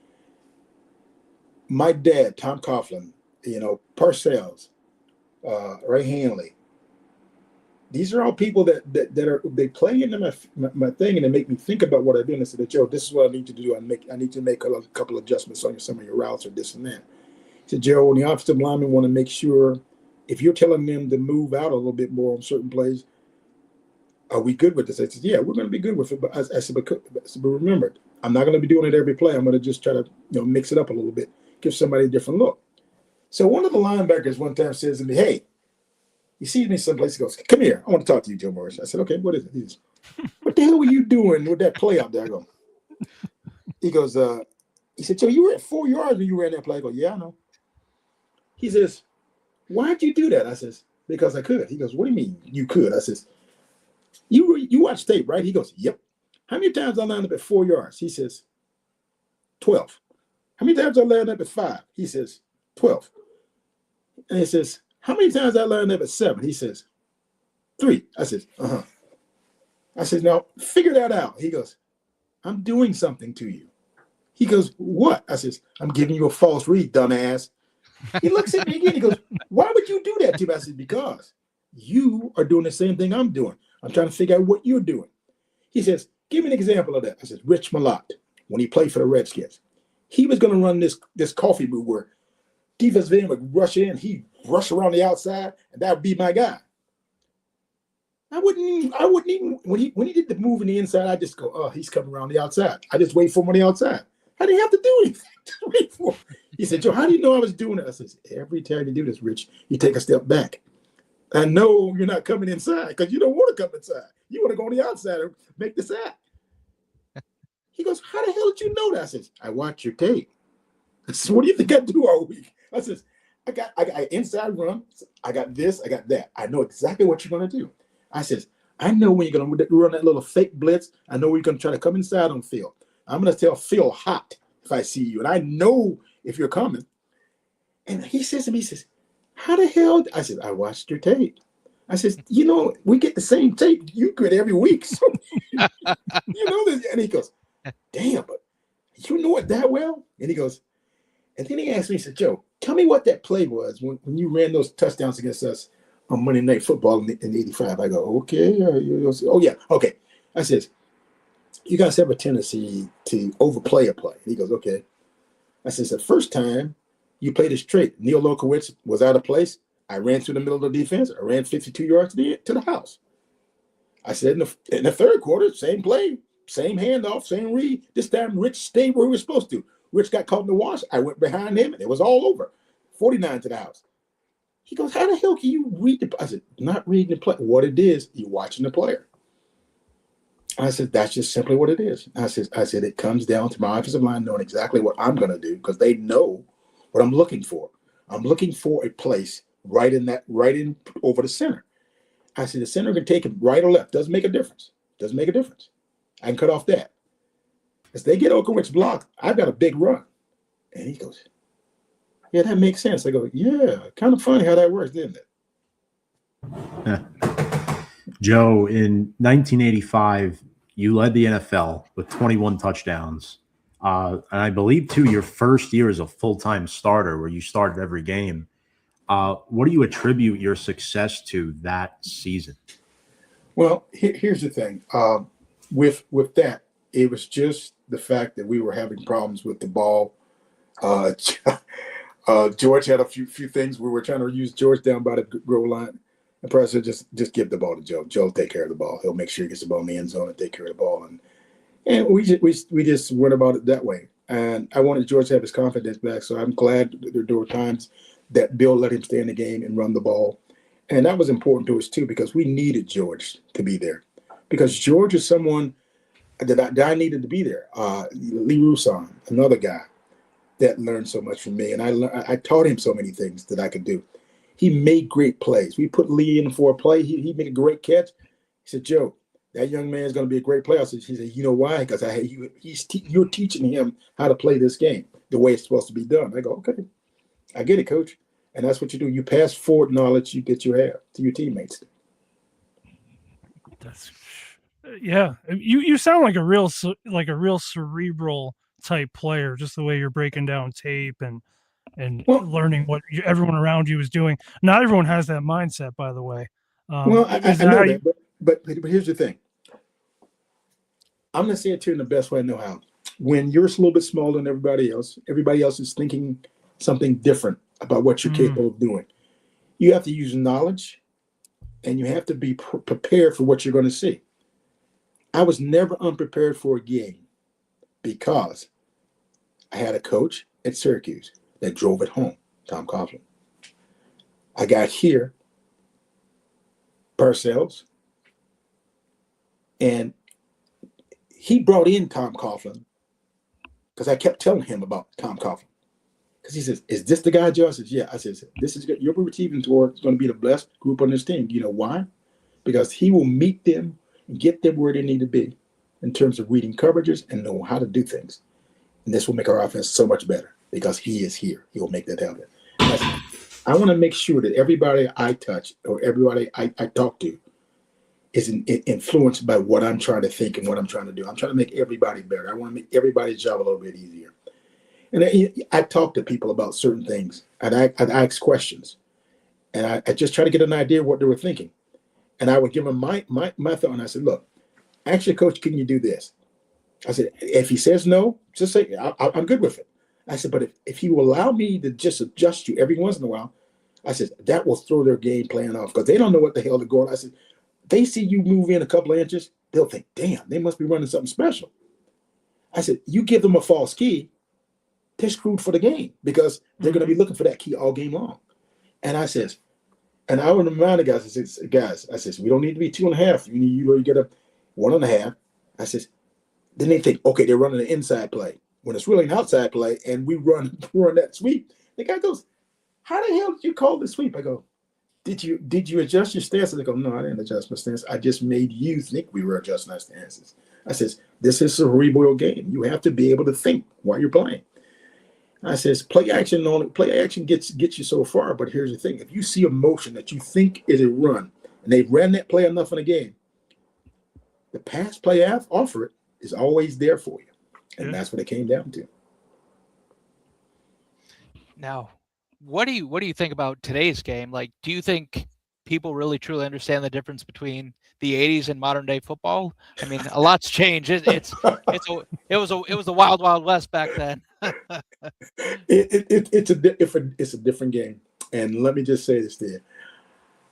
my dad, Tom Coughlin, Parcells, Ray Hanley. These are all people they play into my thing, and they make me think about what I do. And I said, Joe, this is what I need to do. I need to make a couple of adjustments on some of your routes or this and that. I said, Joe, when the offensive linemen want to make sure, if you're telling them to move out a little bit more on certain plays, are we good with this? I said, yeah, we're going to be good with it. But I said, but remember, I'm not going to be doing it every play. I'm going to just try to mix it up a little bit, give somebody a different look. So one of the linebackers one time says to me, hey, he sees me someplace. He goes, come here. I want to talk to you, Joe Morris. I said, okay, what is it? He goes, what the hell were you doing with that play out there? I go, he goes, he said, Joe, you were at 4 yards when you ran that play. I go, yeah, I know. He says, why'd you do that? I says, because I could. He goes, what do you mean you could? I says, you watch tape, right? He goes, yep. How many times I lined up at 4 yards? He says, 12. How many times I lined up at 5? He says, 12. And he says, how many times I lined up at 7? He says, 3. I says, uh-huh. I said, now figure that out. He goes, I'm doing something to you. He goes, what? I says, I'm giving you a false read, dumbass. He looks at me again. He goes, why would you do that to me? I said, because you are doing the same thing I'm doing. I'm trying to figure out what you're doing. He says, give me an example of that. I said, Rich Malott, when he played for the Redskins, he was going to run this coffee move where defensive end would rush in, he'd rush around the outside, and that would be my guy. I wouldn't even when he did the move in the inside, I just go, oh, he's coming around the outside. I just wait for him on the outside. I didn't have to do anything. Just wait for him. He said, Joe, how do you know I was doing it? I said, every time you do this, Rich, you take a step back. I know you're not coming inside because you don't want to come inside. You want to go on the outside and make this act. He goes, how the hell did you know that? I says, I watch your tape. I says, what do you think I do all week? I says, I got inside run. I got this. I got that. I know exactly what you're going to do. I says, I know when you're going to run that little fake blitz. I know when you're going to try to come inside on Phil. I'm going to tell Phil hot if I see you. And I know if you're coming. And he says to me, he says, how the hell? I said, I watched your tape. I says, we get the same tape. You get every week. So, this. And he goes, damn, but you know it that well? And he goes, and then he asked me, he said, Joe, tell me what that play was when you ran those touchdowns against us on Monday Night Football in 85. I go, okay. Oh, yeah. Okay. I says, you guys have a tendency to overplay a play. And he goes, okay. I says, the first time you played this trait, Neil Lokowitz was out of place. I ran through the middle of the defense. I ran 52 yards to the house. I said, in the third quarter, same play, same handoff, same read. This time, Rich stayed where he was supposed to. Rich got caught in the wash. I went behind him, and it was all over. 49 to the house. He goes, how the hell can you read the play? I said, not reading the play. What it is, you're watching the player. I said, that's just simply what it is. I said, it comes down to my offensive line knowing exactly what I'm going to do because they know what I'm looking for. I'm looking for a place right in over the center. I said, the center can take it right or left. Doesn't make a difference. Doesn't make a difference. I can cut off that. As they get Okowitz blocked, I've got a big run. And he goes, yeah, that makes sense. I go, yeah, kind of funny how that works, didn't it? Joe, in 1985, you led the NFL with 21 touchdowns. And I believe, too, your first year as a full-time starter where you started every game. What do you attribute your success to that season? Well, here's the thing. With that, it was just the fact that we were having problems with the ball. George had a few things. We were trying to use George down by the goal line. And President just give the ball to Joe. Joe will take care of the ball. He'll make sure he gets the ball in the end zone and take care of the ball. And we just went about it that way. And I wanted George to have his confidence back. So I'm glad there were times that Bill let him stay in the game and run the ball. And that was important to us too, because we needed George to be there. Because George is someone that I needed to be there. Lee Roussan, another guy that learned so much from me. And I taught him so many things that I could do. He made great plays. We put Lee in for a play. He made a great catch. He said, Joe, that young man is going to be a great player. He said, you know why? Because you're teaching him how to play this game the way it's supposed to be done. I go, okay, I get it, coach. And that's what you do. You pass forward knowledge you have to your teammates. Yeah. You sound like a real cerebral type player, just the way you're breaking down tape and learning what everyone around you is doing. Not everyone has that mindset, by the way. I know that, but here's the thing. I'm going to say it to you in the best way I know how. When you're a little bit smaller than everybody else is thinking something different about what you're capable of doing. You have to use knowledge and you have to be prepared for what you're going to see. I was never unprepared for a game because I had a coach at Syracuse that drove it home, Tom Coughlin. I got here, Parcells, and he brought in Tom Coughlin because I kept telling him about Tom Coughlin. Because he says, "Is this the guy, Joe?" I says, "Yeah." I says, "This is good. You're receiving toward is going to be the best group on this team." You know why? Because he will meet them and get them where they need to be in terms of reading coverages and know how to do things. And this will make our offense so much better because he is here. He will make that happen. I want to make sure that everybody I touch or everybody I talk to is influenced by what I'm trying to think and what I'm trying to do. I'm trying to make everybody better. I want to make everybody's job a little bit easier. And I talk to people about certain things, and I ask questions, and I just try to get an idea of what they were thinking. And I would give them my thought, and I said, "Look, actually, Coach, can you do this?" I said, "If he says no, just say I'm good with it." I said, "But if he will allow me to just adjust you every once in a while," I said, "that will throw their game plan off because they don't know what the hell they're going." I said, "They see you move in a couple of inches, they'll think, damn, they must be running something special." I said, "You give them a false key, they're screwed for the game because they're going to be looking for that key all game long." And I says, and I would remind the guys, I says, "We don't need to be 2.5. You get a 1.5." I says, then they think, okay, they're running an inside play when it's really an outside play, and we run that sweep. The guy goes, "How the hell did you call the sweep?" I go, Did you adjust your stance? And they go, "No, I didn't adjust my stance. I just made you think we were adjusting our stances." I says, "This is a cerebral game. You have to be able to think while you're playing." I says, play action gets you so far, but here's the thing. If you see a motion that you think is a run, and they've ran that play enough in a game, the pass play offer it is always there for you. And that's what it came down to. Now, what do you think about today's game? Like, do you think people really truly understand the difference between the 80s and modern day football? I mean, a lot's changed. It was a wild west back then. It's a different game. And let me just say this there.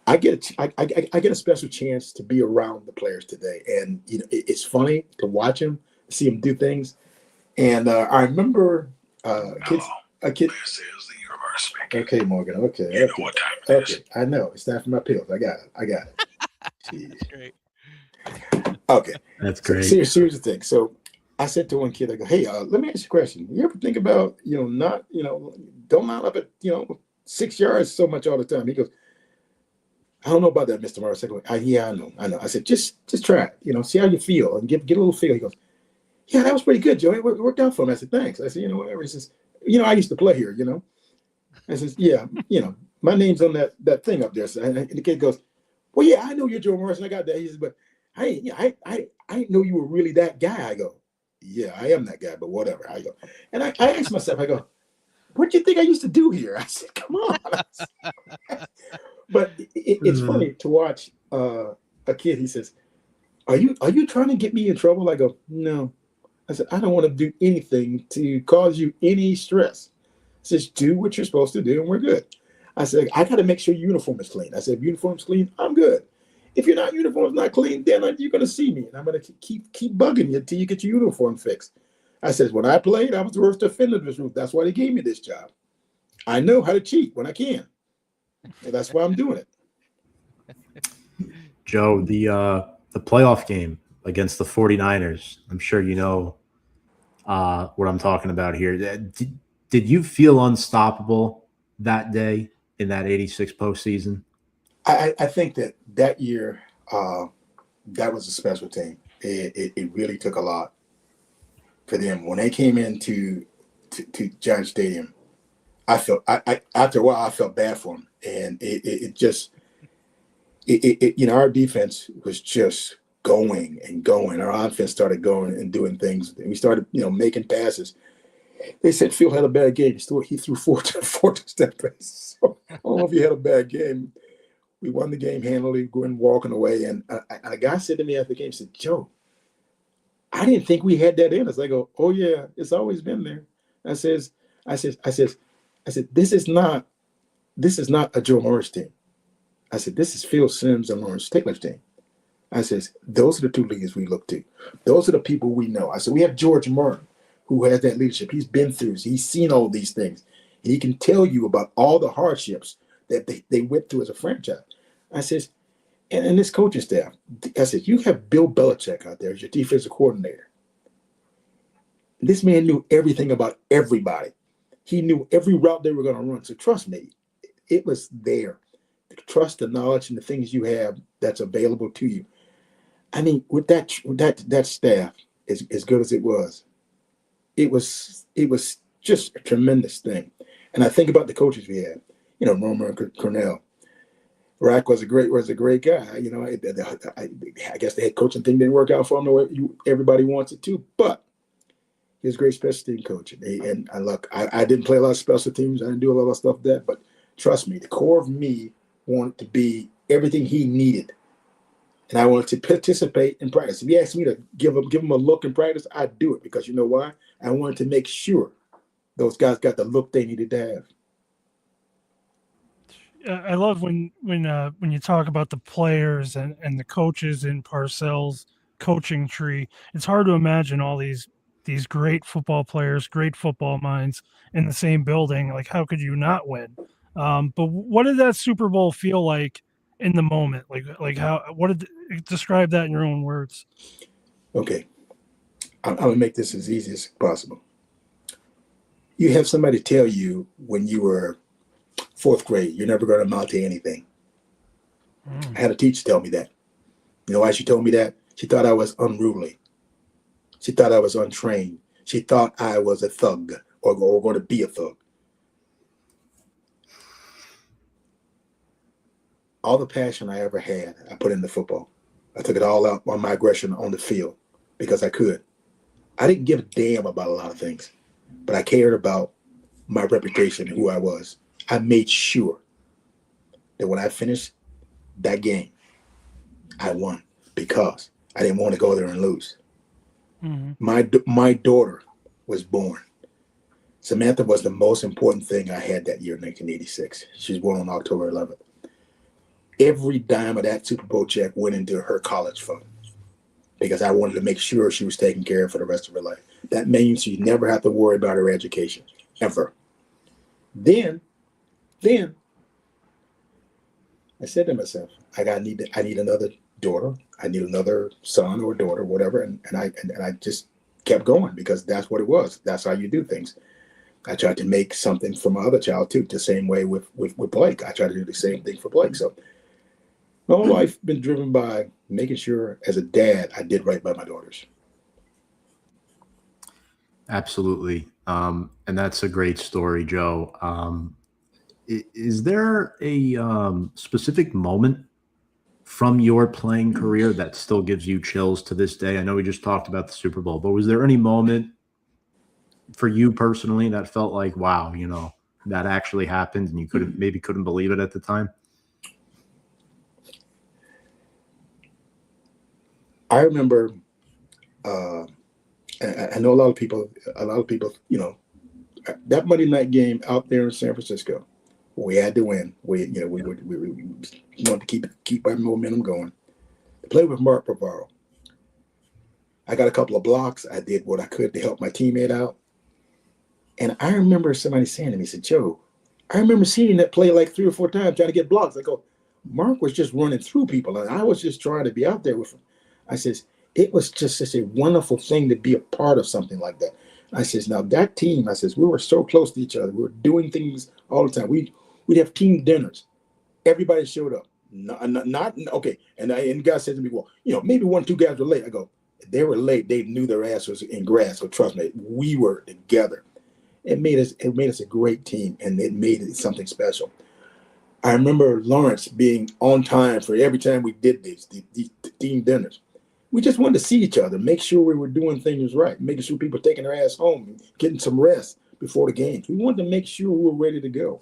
I get a special chance to be around the players today, and it's funny to watch them, see them do things. And I remember a kid. Okay, Morgan. Okay. You know what time it is. I know. It's time for my pills. I got it. That's great. Okay. That's great. So, here's the thing. So I said to one kid, I go, "Hey, let me ask you a question. You ever think about, don't line up at, 6 yards so much all the time?" He goes, "I don't know about that, Mr. Morris." I go, "Yeah, I know." I said, just try it, see how you feel and get a little feel." He goes, "Yeah, that was pretty good, Joe. It worked out for him." I said, "Thanks." I said, "Whatever." He says, "I used to play here, I says, "Yeah, my name's on that thing up there." So, and the kid goes, "Well, yeah, I know you're Joe Morris, and I got that." He says, "But I didn't know you were really that guy." I go, "Yeah, I am that guy, but whatever." I go, and I asked myself, I go, "What do you think I used to do here?" I said, "Come on." But it's funny to watch a kid. He says, Are you trying to get me in trouble?" I go, "No." I said, "I don't want to do anything to cause you any stress. I says, do what you're supposed to do, and we're good." I said, "I got to make sure your uniform is clean." I said, "If uniform's clean, I'm good. If your uniform's not clean, then you're going to see me, and I'm going to keep bugging you until you get your uniform fixed." I says, "When I played, I was the worst offender in this room. That's why they gave me this job. I know how to cheat when I can. And that's why I'm doing it." Joe, the playoff game against the 49ers, I'm sure you know what I'm talking about here. Did you feel unstoppable that day in that 86 postseason? I think that year, that was a special team. It really took a lot for them. When they came into Giant Stadium, I felt after a while I felt bad for them, and it just our defense was just going and going. Our offense started going and doing things, and we started making passes. They said Phil had a bad game. He threw four touchdown passes. So I don't know if he had a bad game. We won the game handily, going walking away, and a guy said to me after the game, said, "Joe, I didn't think we had that in us." I go, "Oh yeah, it's always been there." I said, "This is not a Joe Morris team. I said, this is Phil Simms and Lawrence Taylor's team. I says, those are the two leaders we look to. Those are the people we know. I said, we have George Martin, who has that leadership. He's been through, he's seen all these things. He can tell you about all the hardships that they went through as a franchise. I says, and this coaching staff, I said, you have Bill Belichick out there as your defensive coordinator. This man knew everything about everybody. He knew every route they were going to run. So trust me, it was there. The trust, the knowledge, and the things you have that's available to you. I mean, with that staff, as good as it was just a tremendous thing. And I think about the coaches we had. You know, Romer and Cornell. Rack was a great guy. You know, I guess the head coaching thing didn't work out for him the way everybody wants it to, but he was a great special team coach. And I didn't play a lot of special teams. I didn't do a lot of stuff like that, but trust me, the core of me wanted to be everything he needed. And I wanted to participate in practice. If he asked me to give him a look in practice, I'd do it because you know why? I wanted to make sure those guys got the look they needed to have. I love when you talk about the players and the coaches in Parcells' coaching tree. It's hard to imagine all these great football players, great football minds in the same building. Like, how could you not win? But what did that Super Bowl feel like in the moment? Describe that in your own words? Okay. I'm going to make this as easy as possible. You have somebody tell you when you were fourth grade, you're never going to amount to anything. I had a teacher tell me that. You know why she told me that? She thought I was unruly. She thought I was untrained. She thought I was a thug or going to be a thug. All the passion I ever had, I put into football. I took it all out on my aggression on the field because I could. I didn't give a damn about a lot of things, but I cared about my reputation and who I was. I made sure that when I finished that game, I won because I didn't want to go there and lose. Mm-hmm. My daughter was born. Samantha was the most important thing I had that year, 1986. She was born on October 11th. Every dime of that Super Bowl check went into her college fund because I wanted to make sure she was taken care of for the rest of her life. That means she never have to worry about her education, ever. Then I said to myself, I need another daughter. I need another son or daughter, whatever. And I just kept going because that's what it was. That's how you do things. I tried to make something for my other child too, the same way with Blake. I tried to do the same thing for Blake. So my whole life been driven by making sure as a dad, I did right by my daughters. Absolutely. And that's a great story, Joe. Is there a specific moment from your playing career that still gives you chills to this day? I know we just talked about the Super Bowl, but was there any moment for you personally that felt like, wow, you know, that actually happened and you couldn't believe it at the time? I remember, I know a lot of people, you know, that Monday night game out there in San Francisco, we had to win. We wanted to keep our momentum going. I played with Mark Bavaro. I got a couple of blocks. I did what I could to help my teammate out. And I remember somebody saying to me, said, Joe, I remember seeing that play like 3 or 4 times trying to get blocks. I go, Mark was just running through people, and I was just trying to be out there with him. I says, it was just such a wonderful thing to be a part of something like that. I says, now that team, I says, we were so close to each other. We were doing things all the time. We'd have team dinners. Everybody showed up. Not okay. And the guy said to me, well, you know, maybe 1 or 2 guys were late. I go, they were late. They knew their ass was in grass. So trust me, we were together. It made us a great team, and it made it something special. I remember Lawrence being on time for every time we did these team dinners. We just wanted to see each other, make sure we were doing things right, making sure people were taking their ass home and getting some rest before the games. We wanted to make sure we were ready to go.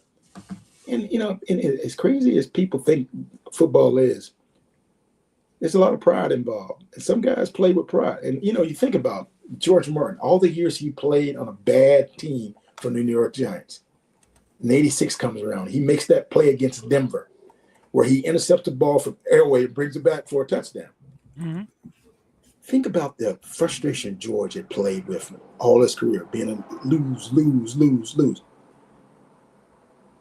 And, you know, and as crazy as people think football is, there's a lot of pride involved. And some guys play with pride. And, you know, you think about George Martin, all the years he played on a bad team for the New York Giants. And 86 comes around. He makes that play against Denver where he intercepts the ball from airway and brings it back for a touchdown. Mm-hmm. Think about the frustration George had played with all his career, being a lose.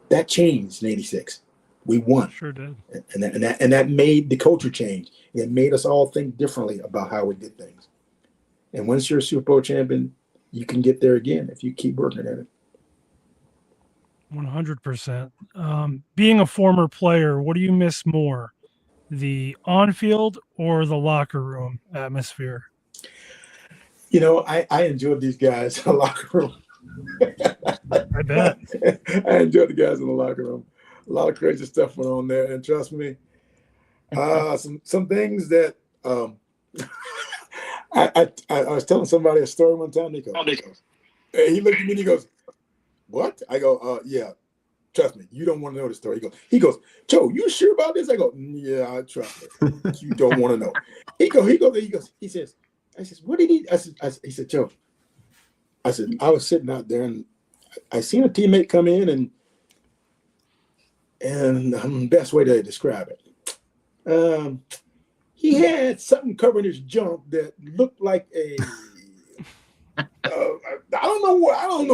That changed in '86. We won. Sure did. And that made the culture change. It made us all think differently about how we did things. And once you're a Super Bowl champion, you can get there again if you keep working at it. 100%. Being a former player, what do you miss more, the on-field or the locker room atmosphere? You know, I enjoyed these guys in the locker room. I bet. I enjoyed the guys in the locker room. A lot of crazy stuff went on there, and trust me, some things that I was telling somebody a story one time. He looked at me and he goes, "What?" I go, "Yeah, trust me, you don't want to know the story." He goes, "Joe, you sure about this?" I go, "Yeah, I trust me. You don't want to know." He says, "What did he?" He said, "Joe," I said, "I was sitting out there and I seen a teammate come in and best way to describe it. He had something covering his junk that looked like a I don't know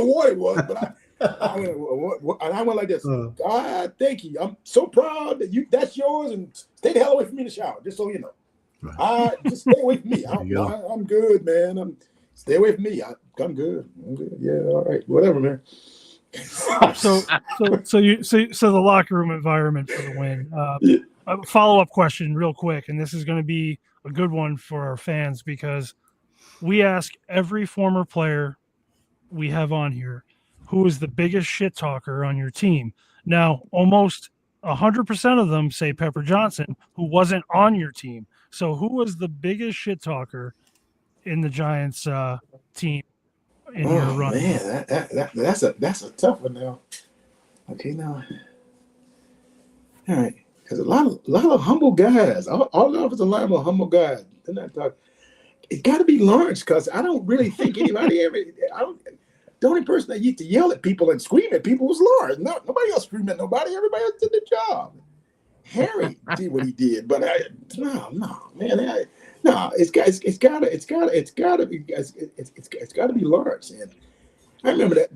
what it was, but I went like this. God, thank you. I'm so proud that that's yours, and stay the hell away from me in the shower, just so you know. Just stay away from me. I'm good, man. Stay away from me. I'm good. Yeah, all right, whatever, man. So the locker room environment for the win. A follow-up question real quick, and this is going to be a good one for our fans because we ask every former player we have on here who is the biggest shit talker on your team. Now, almost 100% of them say Pepper Johnson, who wasn't on your team. So who was the biggest shit talker in the Giants team in your run? Man, that's a tough one now. Okay, now, all right, because a lot of humble guys, all of us are humble guys. They're not talking. It's got to be Lawrence, because I don't really think anybody the only person that used to yell at people and scream at people was Lawrence. No, nobody else screamed at nobody. Everybody else did their job. Harry did what he did, but no, man. No, it's got to be Lawrence. And I remember that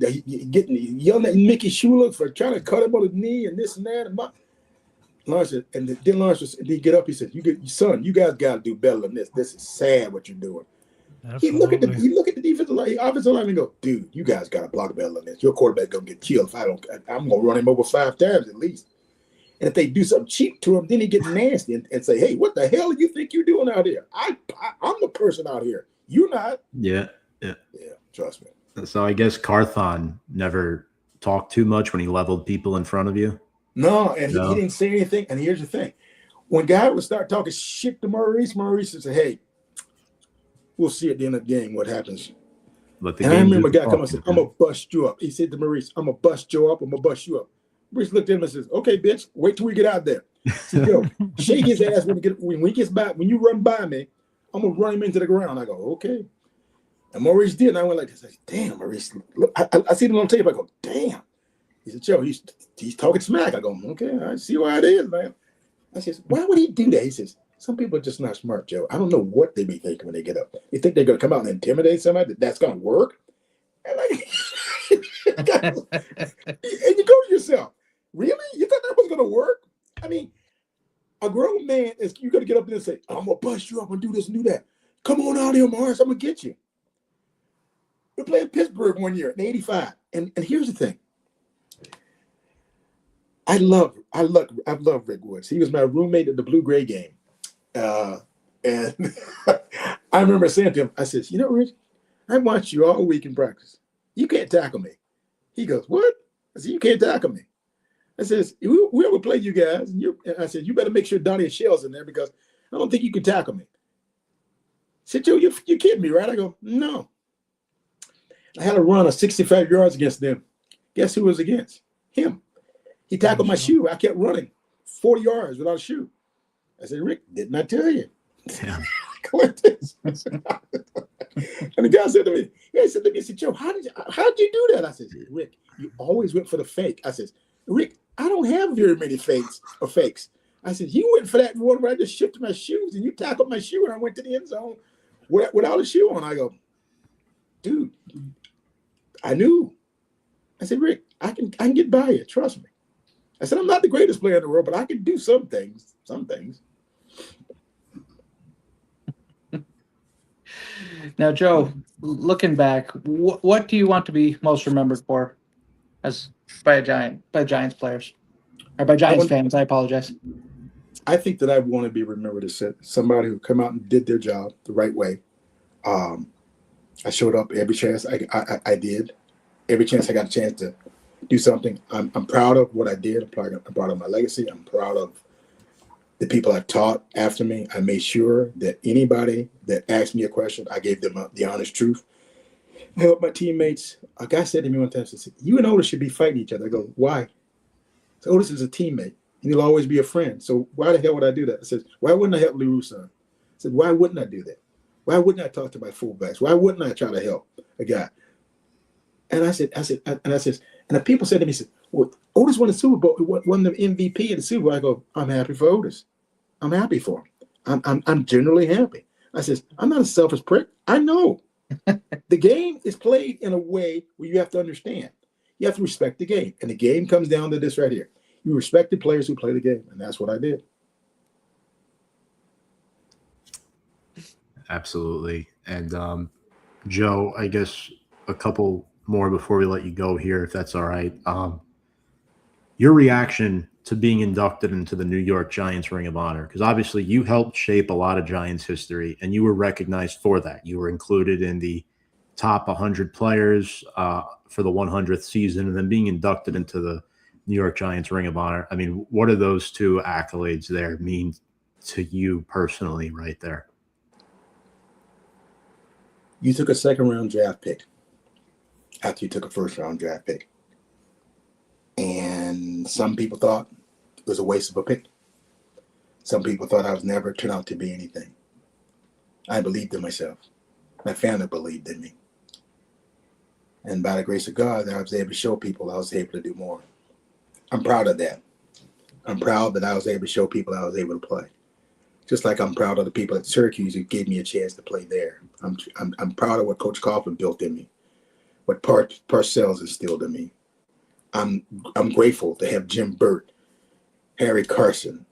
getting yelling at Mickey Shula for trying to cut him on the knee and this and that. And Lawrence said, and then Lawrence he get up. He said, "Son, you guys got to do better than this. This is sad what you're doing." He look at the defensive line, offensive line, and go, "Dude, you guys got to block better than this. Your quarterback gonna get killed if I don't. I'm gonna run him over 5 times at least." And if they do something cheap to him, then he get nasty and say, "Hey, what the hell do you think you're doing out here? I'm the person out here. You're not." Yeah. Trust me. So I guess Carthon never talked too much when he leveled people in front of you. No, and he didn't say anything. And here's the thing: when guy would start talking shit to Maurice would say, "Hey, we'll see at the end of the game what happens." And I remember a guy come and said, "I'm gonna bust you up." He said to Maurice, "I'm gonna bust you up. I'm gonna bust you up." Maurice looked at him and says, "Okay, bitch, wait till we get out there." Said, "Yo, shake his ass when he gets back. When you run by me, I'm gonna run him into the ground." I go, "Okay." And Maurice did, and I went like this. I said, "Damn, Maurice, look, I see him on tape. I go, damn." He said, "Joe, he's talking smack." I go, "Okay, I see why it is, man." I says, "Why would he do that?" He says, "Some people are just not smart, Joe. I don't know what they be thinking when they get up. They think they're gonna come out and intimidate somebody. That's gonna work." And and you go to yourself, really? You thought that was gonna work? I mean, a grown man you gotta get up there and say, "I'm gonna bust you up and do this and do that. Come on out here, Morris. I'm gonna get you." We played Pittsburgh one year in '85, and here's the thing. I love Rick Woods. He was my roommate at the Blue Gray game, and I remember saying to him, I said, "You know, Rich, I watched you all week in practice. You can't tackle me." He goes, "What?" I said, "You can't tackle me." I says, "We ever play you guys?" And I said, "You better make sure Donnie and Shell's in there because I don't think you can tackle me." He said, "Joe, you kidding me, right?" I go, "No." I had a run of 65 yards against them. Guess who was against? Him. He tackled my shoe. I kept running 40 yards without a shoe. I said, "Rick, didn't I tell you?" Yeah. And the guy said to me, he said, "Joe, how'd you do that?" I said, "Rick, you always went for the fake." I said, "Rick, I don't have very many fakes. I said, you went for that one where I just shifted my shoes and you tackled my shoe and I went to the end zone without a shoe on. I go, dude, I knew. I said, Rick, I can get by you. Trust me. I said, I'm not the greatest player in the world, but I can do some things. Some things. Now, Joe, looking back, what do you want to be most remembered for by Giants players? Or by Giants fans, I apologize. I think that I want to be remembered as somebody who come out and did their job the right way. I showed up every chance I did. Every chance I got a chance to do something. I'm proud of what I did. I'm proud of my legacy. I'm proud of the people I taught after me. I made sure that anybody that asked me a question, I gave them the honest truth. I helped my teammates. A guy said to me one time, he said, you and Otis should be fighting each other. I go, why? So Otis is a teammate, and he'll always be a friend. So why the hell would I do that? I said, why wouldn't I help Leroux son? I said, why wouldn't I do that? Why wouldn't I talk to my fullbacks? Why wouldn't I try to help a guy? And and the people said to me, well, Otis won the Super Bowl, won the MVP in the Super Bowl. I go, I'm happy for Otis. I'm happy for him. I'm generally happy. I says, I'm not a selfish prick. I know the game is played in a way where you have to understand. You have to respect the game. And the game comes down to this right here. You respect the players who play the game. And that's what I did. Absolutely. And Joe, I guess a couple more before we let you go here, if that's all right. Your reaction to being inducted into the New York Giants Ring of Honor, because obviously you helped shape a lot of Giants history and you were recognized for that. You were included in the top 100 players for the 100th season, and then being inducted into the New York Giants Ring of Honor. I mean, what do those two accolades there mean to you personally right there? You took a second-round draft pick after you took a first-round draft pick. And some people thought it was a waste of a pick. Some people thought I was never turn out to be anything. I believed in myself. My family believed in me. And by the grace of God, I was able to show people I was able to do more. I'm proud of that. I'm proud that I was able to show people I was able to play. Just like I'm proud of the people at Syracuse who gave me a chance to play there. I'm proud of what Coach Coughlin built in me, what Parcells instilled in me. I'm grateful to have Jim Burt, Harry Carson,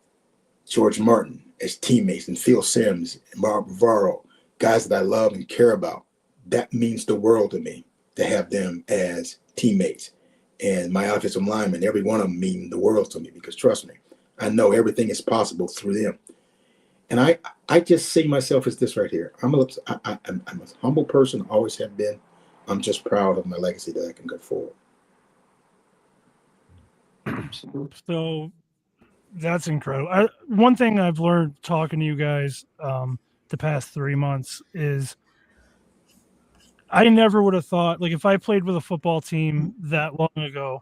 George Martin as teammates, and Phil Simms, and Mark Bavaro, guys that I love and care about. That means the world to me to have them as teammates. And my offensive linemen, every one of them mean the world to me because trust me, I know everything is possible through them. And I just see myself as this right here. I'm a humble person, always have been. I'm just proud of my legacy that I can go forward. So that's incredible. One thing I've learned talking to you guys the past 3 months is I never would have thought, like, if I played with a football team that long ago,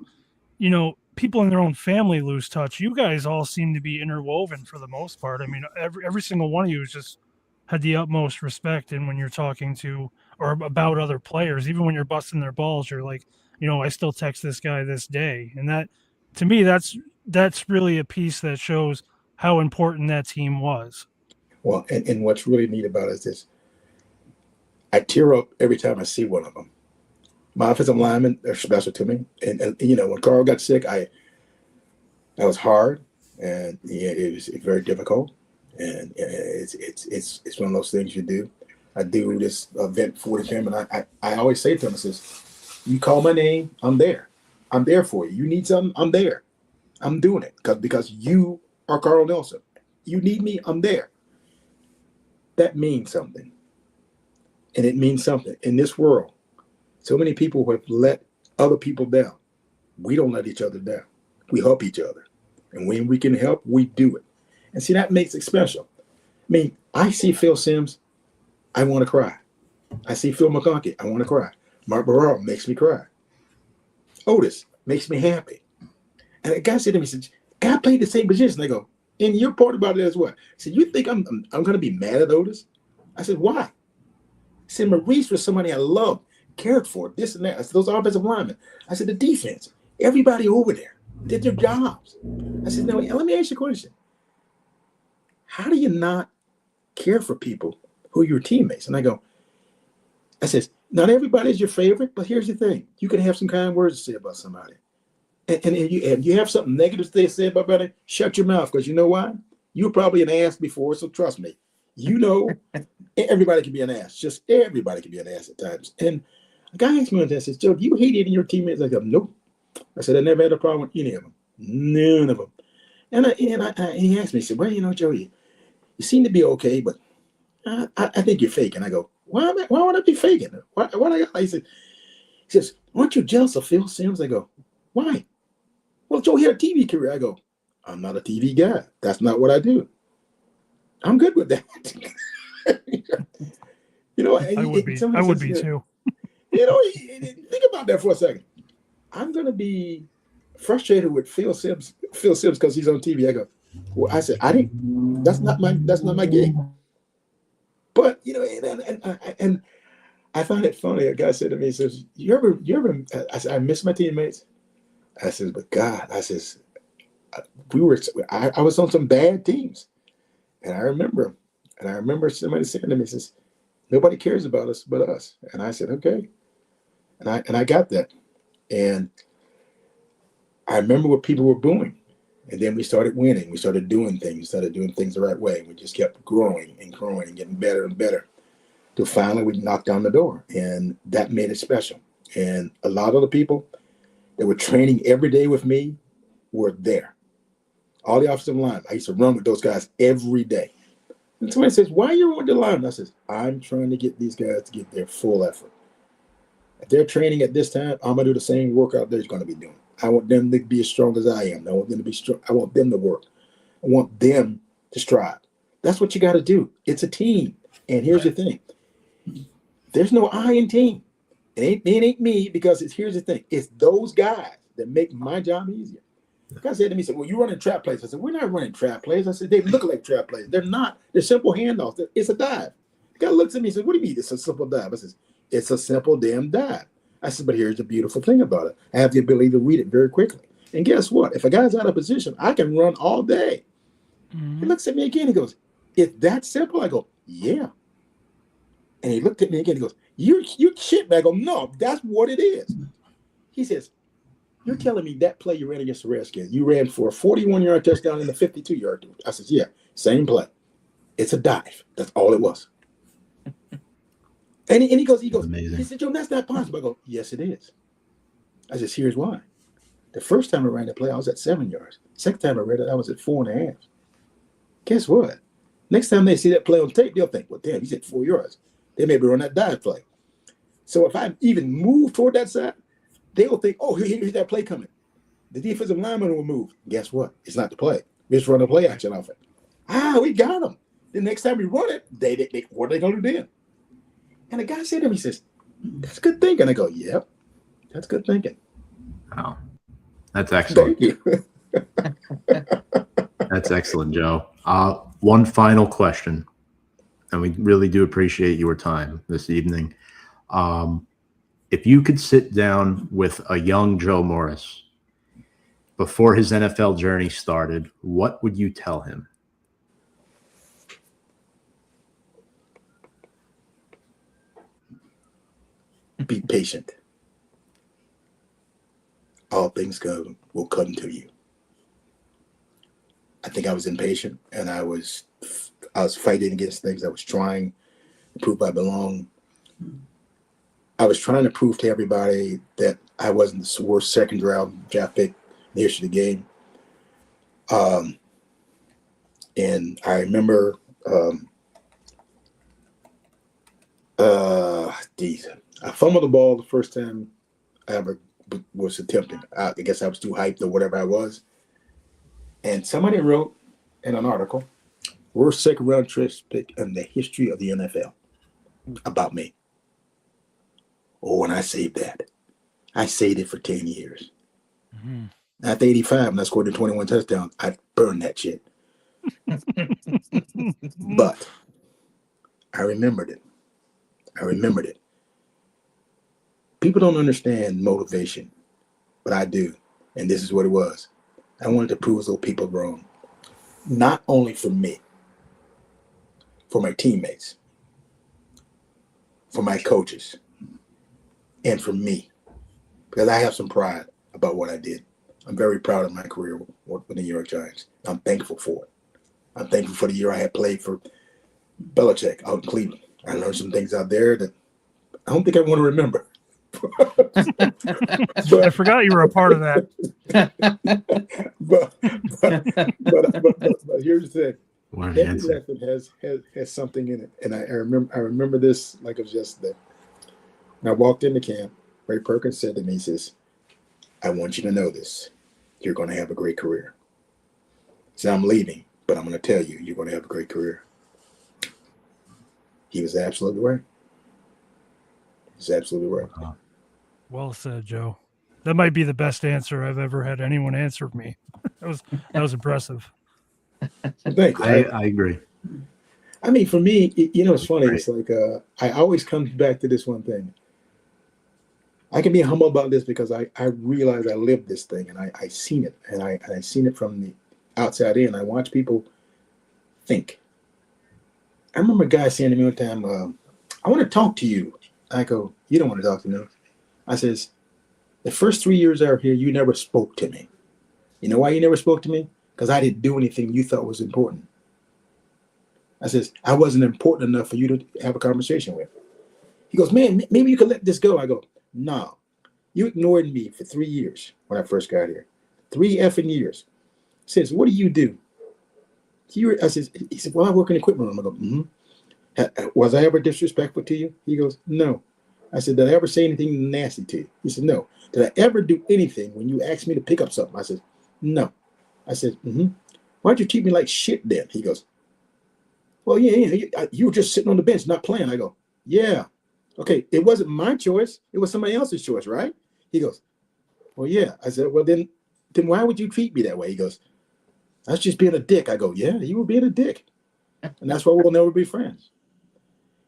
you know, people in their own family lose touch. You guys all seem to be interwoven for the most part. I mean, every single one of you has just had the utmost respect. And when you're talking to or about other players, even when you're busting their balls, you're like, you know, I still text this guy this day. And that, to me, that's really a piece that shows how important that team was. Well, and what's really neat about it is this. I tear up every time I see one of them. My offensive linemen are special to me. And you know, when Carl got sick, that was hard, and yeah, it was very difficult. And it's one of those things you do. I do this event for him, and I always say to him, I says, you call my name, I'm there. I'm there for you. You need something, I'm there. I'm doing it because you are Carl Nelson. You need me, I'm there. That means something. And it means something. In this world, so many people have let other people down. We don't let each other down. We help each other. And when we can help, we do it. And see, that makes it special. I mean, I see Phil Simms, I want to cry. I see Phil McConkey, I want to cry. Mark Barrow makes me cry. Otis makes me happy. And a guy said to me, he said, God played the same position. They go, and your part about it as well. I said, you think I'm going to be mad at Otis? I said, why? I said, Maurice was somebody I loved, cared for, this and that. I said, those offensive linemen. I said, the defense, everybody over there did their jobs. I said, now, let me ask you a question. how do you not care for people who are your teammates? And I says, not everybody's your favorite, but here's the thing. You can have some kind words to say about somebody. And you have something negative to say about somebody, shut your mouth, because you know why? You were probably an ass before, so trust me. You know, everybody can be an ass. Just everybody can be an ass at times. And a guy asked me one day, says, Joe, do you hate any of your teammates? I go, nope. I said, I never had a problem with any of them. None of them. And he asked me, he said, well, Joe, you seem to be okay, but I think you're faking. I go, why would I be faking? Why he says, aren't you jealous of Phil Simms? I go, why? Well, Joe, he had a TV career. I go, I'm not a TV guy. That's not what I do. I'm good with that. I would be too. Think about that for a second. I'm going to be frustrated with Phil Simms because he's on TV. I go, well, I said, that's not my gig. But, and I find it funny. A guy said to me, he says, you ever, I said, I miss my teammates. I says, but God, I says, I was on some bad teams. And I remember somebody saying to me, says, nobody cares about us but us. And I said, okay. And I got that. And I remember what people were booing. And then we started winning. We started doing things. We started doing things the right way. We just kept growing and getting better and better. Till finally we knocked on the door. And that made it special. And a lot of the people that were training every day with me were there. All the offensive line, I used to run with those guys every day. And somebody says, why are you on the line? I says, I'm trying to get these guys to get their full effort. If they're training at this time, I'm going to do the same workout they're going to be doing. I want them to be as strong as I am. I want them to be strong. I want them to work. I want them to strive. That's what you got to do. It's a team. And here's the thing. There's no I in team. It ain't me, because here's the thing. It's those guys that make my job easier. The guy said to me, well, you're running trap plays. I said, we're not running trap plays. I said, they look like trap plays. They're not. They're simple handoffs. It's a dive. The guy looks at me and says, what do you mean it's a simple dive? I said, it's a simple damn dive. I said, but here's the beautiful thing about it. I have the ability to read it very quickly. And guess what? If a guy's out of position, I can run all day. Mm-hmm. He looks at me again. He goes, it's that simple? I go, yeah. And he looked at me again. He goes, you shit, man. I go, no, that's what it is. He says, you're telling me that play you ran against the Redskins, you ran for a 41-yard touchdown and a 52-yard. I said, yeah, same play. It's a dive. That's all it was. And he goes, amazing. He said, Joe, that's not possible. I go, yes, it is. I said, here's why. The first time I ran the play, I was at 7 yards. Second time I ran it, I was at 4.5. Guess what? Next time they see that play on tape, they'll think, well, damn, he's at 4 yards. They may be on that dive play. So if I even move toward that side, they will think, oh, here's that play coming. The defensive lineman will move. Guess what? It's not the play. We just run a play action off it. We got them. The next time we run it, they what are they going to do then? And the guy said to me, he says, that's good thinking. I go, yep, that's good thinking. Wow. That's excellent. Thank you. That's excellent, Joe. One final question, and we really do appreciate your time this evening. If you could sit down with a young Joe Morris before his NFL journey started, what would you tell him? Be patient. All things will come to you. I think I was impatient, and I was fighting against things. I was trying to prove I belong. I was trying to prove to everybody that I wasn't the worst second round draft pick in the history of the game. And I remember, I fumbled the ball the first time I ever was attempting. I guess I was too hyped or whatever I was. And somebody wrote in an article, worst second round draft pick in the history of the NFL, about me. Oh, and I saved that. I saved it for 10 years. Mm-hmm. After 85, when I scored the 21 touchdowns, I burned that shit. But I remembered it. People don't understand motivation, but I do. And this is what it was. I wanted to prove those people wrong. Not only for me, for my teammates, for my coaches, and for me, because I have some pride about what I did. I'm very proud of my career with the New York Giants. I'm thankful for it. I'm thankful for the year I had played for Belichick out in Cleveland. I learned some things out there that I don't think I want to remember. I forgot you were a part of that. but here's the thing. Warren Every Hansen. lesson has something in it, and I remember this like it was yesterday. When I walked into camp, Ray Perkins said to me, he says, "I want you to know this. You're going to have a great career." He said, "I'm leaving, but I'm going to tell you, you're going to have a great career." He was absolutely right. He's absolutely right. Well said, Joe. That might be the best answer I've ever had anyone answer me. That was impressive. Thank you. I agree. I mean, for me, it's funny. Right. It's like I always come back to this one thing. I can be humble about this because I realize I lived this thing and I seen it, and I seen it from the outside in. I watch people think. I remember a guy saying to me one time, "I want to talk to you." I go, "You don't want to talk to me." I says, "The first 3 years out here, you never spoke to me. You know why you never spoke to me? Because I didn't do anything you thought was important." I says, "I wasn't important enough for you to have a conversation with." He goes, "Man, maybe you could let this go." I go, "No, you ignored me for 3 years when I first got here. 3 effing years." He says, "What do you do?" He said, "Well, I work in the equipment room." I go, "Mm-hmm. Was I ever disrespectful to you?" He goes, "No." I said, "Did I ever say anything nasty to you?" He said, "No." "Did I ever do anything when you asked me to pick up something?" I said, "No." I said, "Mm-hmm. Why'd you treat me like shit then?" He goes, "Well, yeah, you were just sitting on the bench not playing." I go, "Yeah. Okay, it wasn't my choice. It was somebody else's choice, right?" He goes, "Well, yeah." I said, "Well, then why would you treat me that way?" He goes, "That's just being a dick." I go, "Yeah, you were being a dick. And that's why we'll never be friends."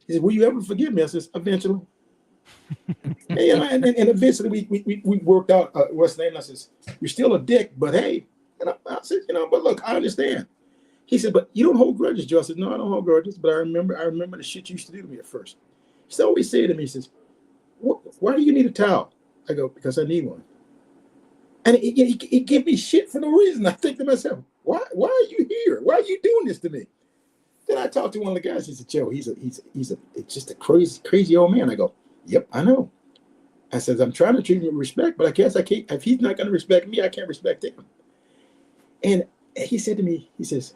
He said, "Will you ever forgive me?" I says, "Eventually." And eventually we worked out what's the name. I says, "You're still a dick, but hey." And I said, "But look, I understand." He said, "But you don't hold grudges, Joe." I said, "No, I don't hold grudges, but I remember the shit you used to do to me at first." He said, always say to me, he says, "Why do you need a towel?" I go, "Because I need one." And he gave me shit for no reason. I think to myself, why are you here? Why are you doing this to me? Then I talked to one of the guys. He said, "Joe, he's just a crazy old man." I go, "Yep, I know." I says, "I'm trying to treat him with respect, but I guess I can't. If he's not going to respect me, I can't respect him." And he said to me, he says,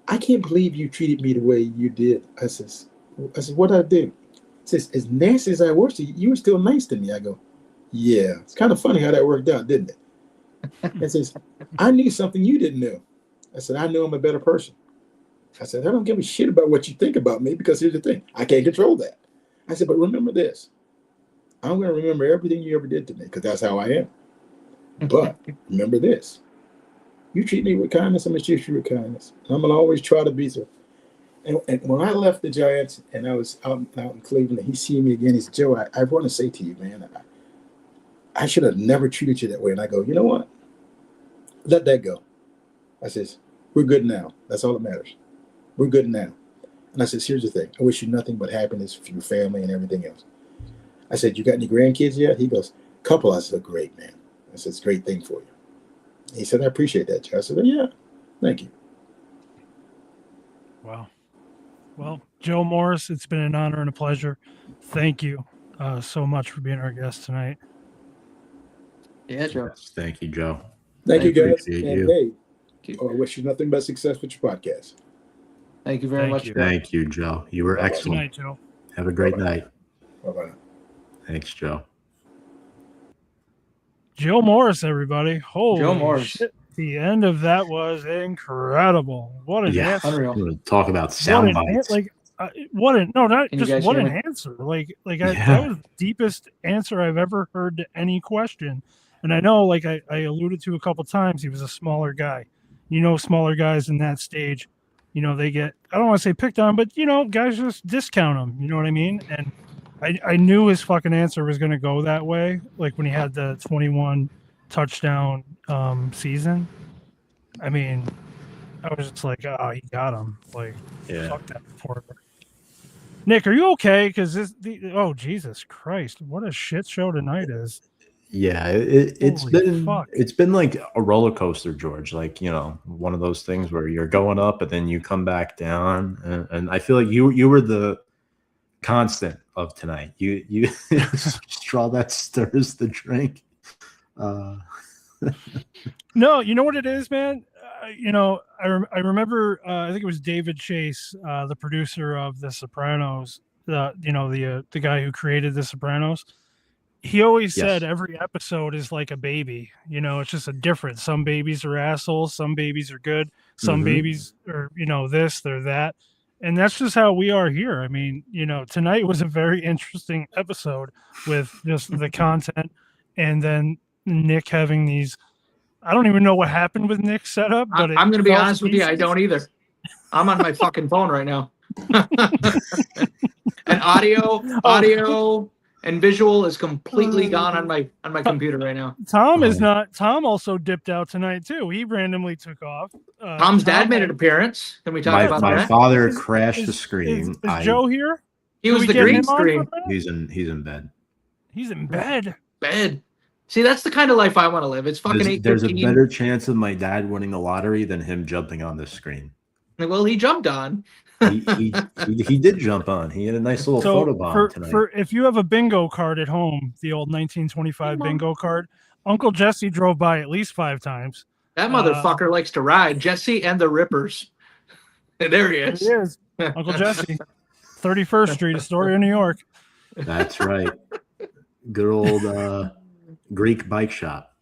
"I can't believe you treated me the way you did." I says, "What did I do?" He says, "As nasty as I was to you, you were still nice to me." I go, "Yeah, it's kind of funny how that worked out, didn't it?" He says, "I knew something you didn't know." I said, "I knew I'm a better person." I said, "I don't give a shit about what you think about me, because here's the thing, I can't control that." I said, "But remember this, I'm going to remember everything you ever did to me, because that's how I am. But remember this, you treat me with kindness, I'm going to treat you with kindness. I'm going to always try to be so." And when I left the Giants and I was out in Cleveland, and he seen me again, he said, "Joe, I want to say to you, man, I should have never treated you that way." And I go, "You know what? Let that go." I says, "We're good now. That's all that matters. We're good now." And I says, "Here's the thing. I wish you nothing but happiness for your family and everything else." I said, "You got any grandkids yet?" He goes, "Couple." I said, "Great, man." I said, "It's a great thing for you." He said, "I appreciate that, Joe." I said, "Yeah, thank you." Wow. Well, Joe Morris, it's been an honor and a pleasure. Thank you so much for being our guest tonight. Yeah, Joe. Yes, thank you, Joe. Thank I you, guys. appreciate And you. hey, I wish you nothing but success with your podcast. Thank you very Thank much. you. Joe. Thank you, Joe. You were Bye-bye. Good excellent. night, Joe. Have a great Bye-bye. night. Bye-bye. Thanks, Joe. Joe Morris, everybody. Holy Joe Morris. shit. The end of that was incredible. What an Yeah. answer. Unreal. We're gonna talk about What sound an bites. what an no, not Can you just guys what hear an me? answer. Yeah. That was the deepest answer I've ever heard to any question. And I know, like I alluded to a couple times, he was a smaller guy. Smaller guys in that stage, they get, I don't want to say picked on, but guys just discount them. You know what I mean? And I knew his fucking answer was going to go that way. Like when he had the 21 touchdown season. I mean, I was just like, oh, he got him. Like, Yeah. fuck that reporter. Nick, are you okay? Because oh Jesus Christ, what a shit show tonight is. Yeah, it's Holy been fuck. it's been like a roller coaster, George. Like, one of those things where you're going up and then you come back down, and I feel like you were the constant of tonight. You straw that stirs the drink. No, you know what it is, man. I remember. I think it was David Chase, the producer of The Sopranos. The guy who created The Sopranos. He always Yes. said every episode is like a baby. It's just a difference. Some babies are assholes. Some babies are good. Some Mhm. babies are this, they're that. And that's just how we are here. I mean, tonight was a very interesting episode with just the content, and then Nick having these. I don't even know what happened with Nick's setup, but I'm going to be fell to honest with you. I pieces. don't either. I'm on my fucking phone right now. And audio and visual is completely gone on my computer right now. Tom is Oh. not. Tom also dipped out tonight too. He randomly took off. Tom's dad Tom- made an appearance. Can we talk My about my that? father Is- crashed the Is, screen. is Joe here? He Can was we the get green him on for a screen minute? He's in bed. He's in bed. bed. See, that's the kind of life I want to live. It's fucking There's a 8:15. better chance of my dad winning the lottery than him jumping on this screen. Well, he jumped on. He did jump on. He had a nice little photo So bomb tonight. for if you have a bingo card at home, the old 1925 bingo card, Uncle Jesse drove by at least 5 times. That motherfucker likes to ride. Jesse and the Rippers. And there he There is. he is, Uncle Jesse, 31st Street, Astoria, New York. That's right. Good old Greek bike shop.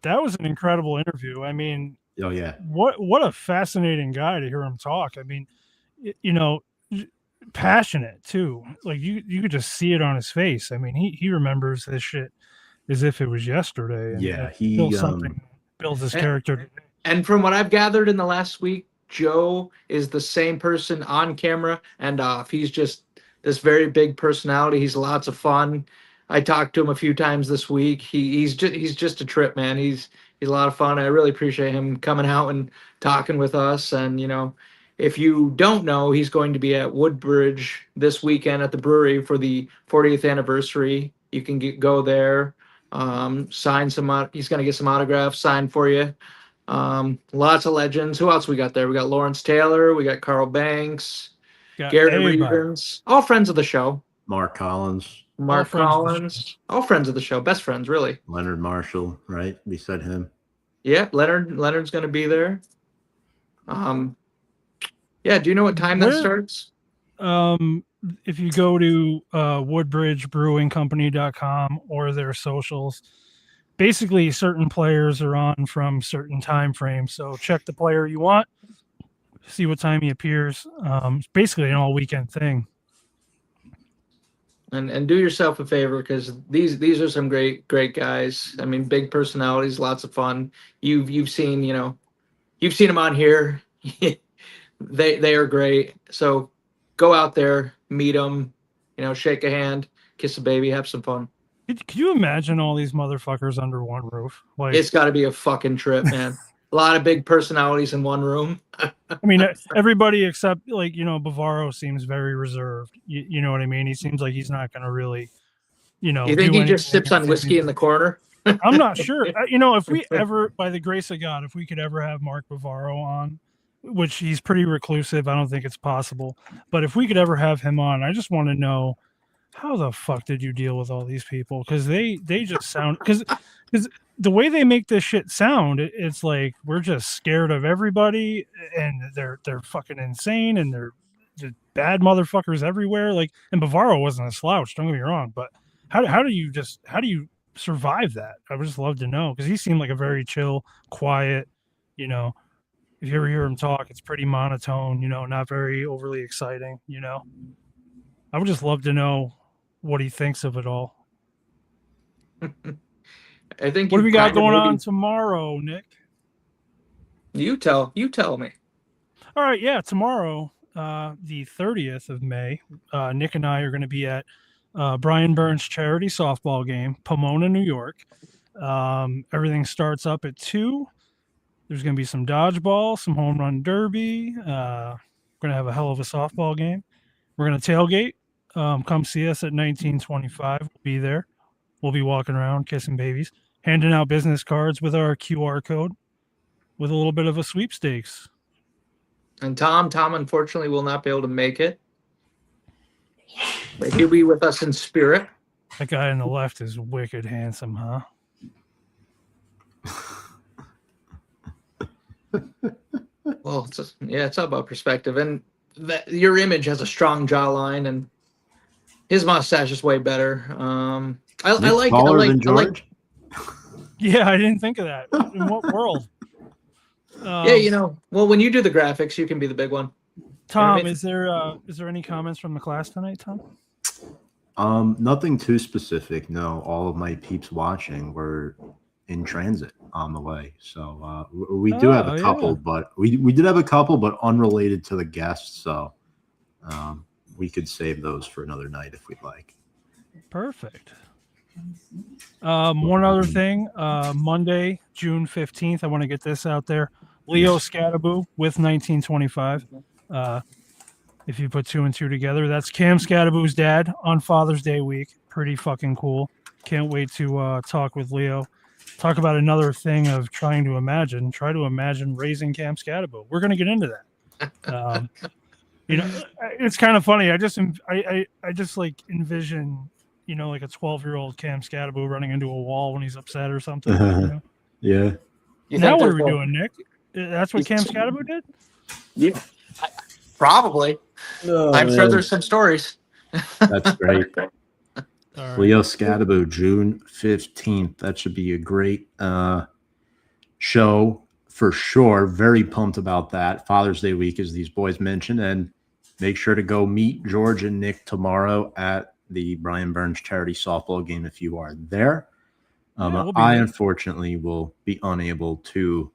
That was an incredible interview. I mean, Oh yeah. what a fascinating guy to hear him talk. I mean, passionate too. Like you could just see it on his face. I mean, he remembers this shit as if it was yesterday. And Yeah, it he, builds something, builds his and- character. And from what I've gathered in the last week, Joe is the same person on camera and off. He's just this very big personality. He's lots of fun. I talked to him a few times this week. He's just a trip, man. He's a lot of fun. I really appreciate him coming out and talking with us. And if you don't know, he's going to be at Woodbridge this weekend at the brewery for the 40th anniversary. You can go there, sign some. He's going to get some autographs signed for you. Lots of legends. Who else we got there? We got Lawrence Taylor. We got Carl Banks, Got Garrett everybody. Reevens. All friends of the show. Mark Collins, Mark friends of the Collins. All friends of the show. Best friends, really. Leonard Marshall, right beside him. Yeah, Leonard's going to be there. Yeah. Do you know what time that Where- starts? If you go to woodbridgebrewingcompany.com or their socials, basically certain players are on from certain time frames. So check the player you want, see what time he appears. It's basically an all weekend thing. And do yourself a favor because these are some great guys. I mean, big personalities, lots of fun. You've seen you've seen them on here. They are great. So go out there, meet them, shake a hand, kiss a baby, have some fun. Could you imagine all these motherfuckers under one roof? Like, It's got to be a fucking trip, man. A lot of big personalities in one room. I mean, everybody except Bavaro seems very reserved. You know what I mean? He seems like he's not going to really, You do think he just anything sips on whiskey in the corner? I'm not sure. If we ever, by the grace of God, if we could ever have Mark Bavaro on, which he's pretty reclusive, I don't think it's possible. But if we could ever have him on, I just want to know how the fuck did you deal with all these people? Because they just sound because the way they make this shit sound, it's like we're just scared of everybody, and they're fucking insane, and they're just bad motherfuckers everywhere. Like, and Bavaro wasn't a slouch. Don't get me wrong, but how do you survive that? I would just love to know because he seemed like a very chill, quiet. If you ever hear him talk, it's pretty monotone. Not very overly exciting. I would just love to know what he thinks of it all. I think. What do we got going on maybe- tomorrow, Nick? You tell me. All right, yeah, tomorrow, the 30th of May, Nick and I are going to be at Brian Burns' charity softball game, Pomona, New York. Everything starts up at 2. There's going to be some dodgeball, some home run derby. We're going to have a hell of a softball game. We're going to tailgate. Come see us at 1925. We'll be there. We'll be walking around, kissing babies, handing out business cards with our QR code with a little bit of a sweepstakes. And Tom unfortunately will not be able to make it. But he'll be with us in spirit. That guy on the left is wicked handsome, huh? Well, it's all about perspective. And your image has a strong jawline, and his mustache is way better. I like taller than I George. Yeah, I didn't think of that. In what world? Yeah, well, when you do the graphics, you can be the big one. Tom, is there any comments from the class tonight, Tom? Nothing too specific. No, all of my peeps watching were in transit on the way. So we do have a couple, but we did have a couple, but unrelated to the guests. So we could save those for another night if we'd like. Perfect. One other thing, Monday, June 15th, I want to get this out there. Leo Scattaboo with 1925. If you put 2 and 2 together, that's Cam Scattaboo's dad on Father's Day week. Pretty fucking cool. Can't wait to talk with Leo. Talk about another thing of try to imagine raising Cam Scattaboo. We're going to get into that. It's kind of funny. I just like envision, like a 12-year-old Cam Scattaboo running into a wall when he's upset or something. Yeah. Now what are we doing, Nick? That's what Cam Scattaboo did? Yeah. Probably. I'm sure there's some stories. That's great. Right. Leo Scattaboo, June 15th. That should be a great show for sure. Very pumped about that. Father's Day week, as these boys mentioned. And make sure to go meet George and Nick tomorrow at the Brian Burns charity softball game if you are there. We'll I unfortunately will be unable to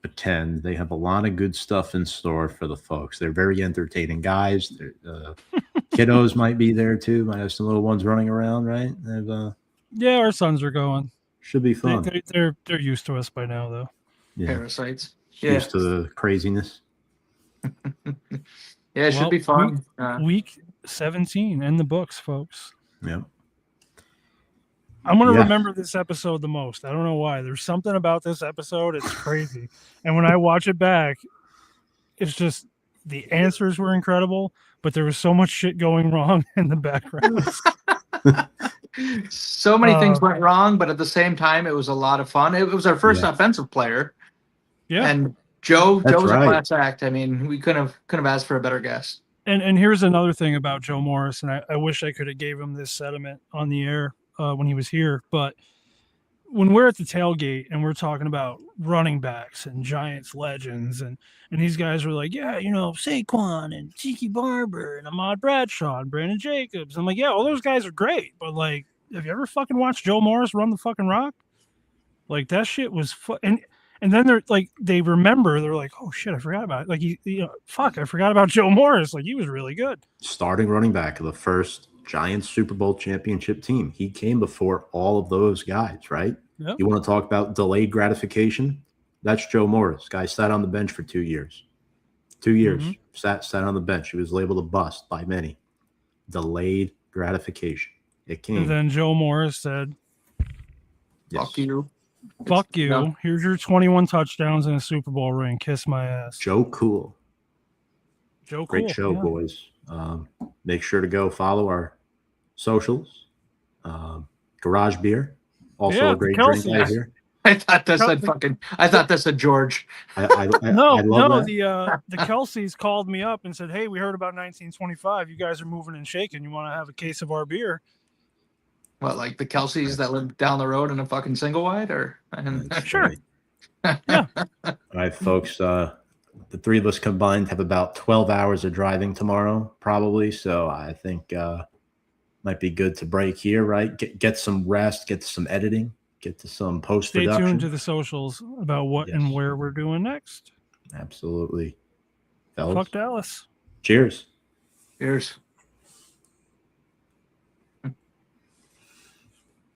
attend. They have a lot of good stuff in store for the folks. They're very entertaining guys. Kiddos might be there too. Might have some little ones running around, right? Yeah, our sons are going. Should be fun. They're used to us by now, though. Yeah. Parasites. Used to the craziness. Yeah, it should be fun. Week 17 in the books, folks. Yeah. I'm going to remember this episode the most. I don't know why. There's something about this episode. It's crazy. And when I watch it back, it's just the answers were incredible, but there was so much shit going wrong in the background. So many things went wrong, but at the same time, it was a lot of fun. It was our first offensive player. Yeah. And Joe was right. a class act. I mean, we couldn't have asked for a better guest. And here's another thing about Joe Morris, and I wish I could have gave him this sentiment on the air when he was here, but when we're at the tailgate and we're talking about running backs and Giants legends, and these guys are like, yeah, Saquon and Tiki Barber and Ahmad Bradshaw and Brandon Jacobs. I'm like, yeah, all those guys are great, but like, have you ever fucking watched Joe Morris run the fucking rock? Like that shit was and then they're like, they're like, oh shit, I forgot about it. Like I forgot about Joe Morris. Like he was really good. Starting running back of the first Giants Super Bowl championship team. He came before all of those guys, right? Yep. You want to talk about delayed gratification? That's Joe Morris. Guy sat on the bench for 2 years. 2 years. Sat on the bench. He was labeled a bust by many. Delayed gratification. It came. And then Joe Morris said, Fuck you. Fuck you. No. Here's your 21 touchdowns and a Super Bowl ring. Kiss my ass. Joe Cool. Joe Cool. Great show, boys. Make sure to go follow our socials. Garage Beer. Also a great drink right here. I thought that said George. I no, love that. the Kelseys called me up and said, hey, we heard about 1925. You guys are moving and shaking. You want to have a case of our beer? What, like the Kelseys that live down the road in a fucking single wide? Or sure. Yeah. All right, folks. The three of us combined have about 12 hours of driving tomorrow, probably. So I think might be good to break here, right? Get some rest, get to some editing, get to some post-production. Stay tuned to the socials about what and where we're doing next. Absolutely. Fellas. Fuck Dallas. Cheers. Cheers.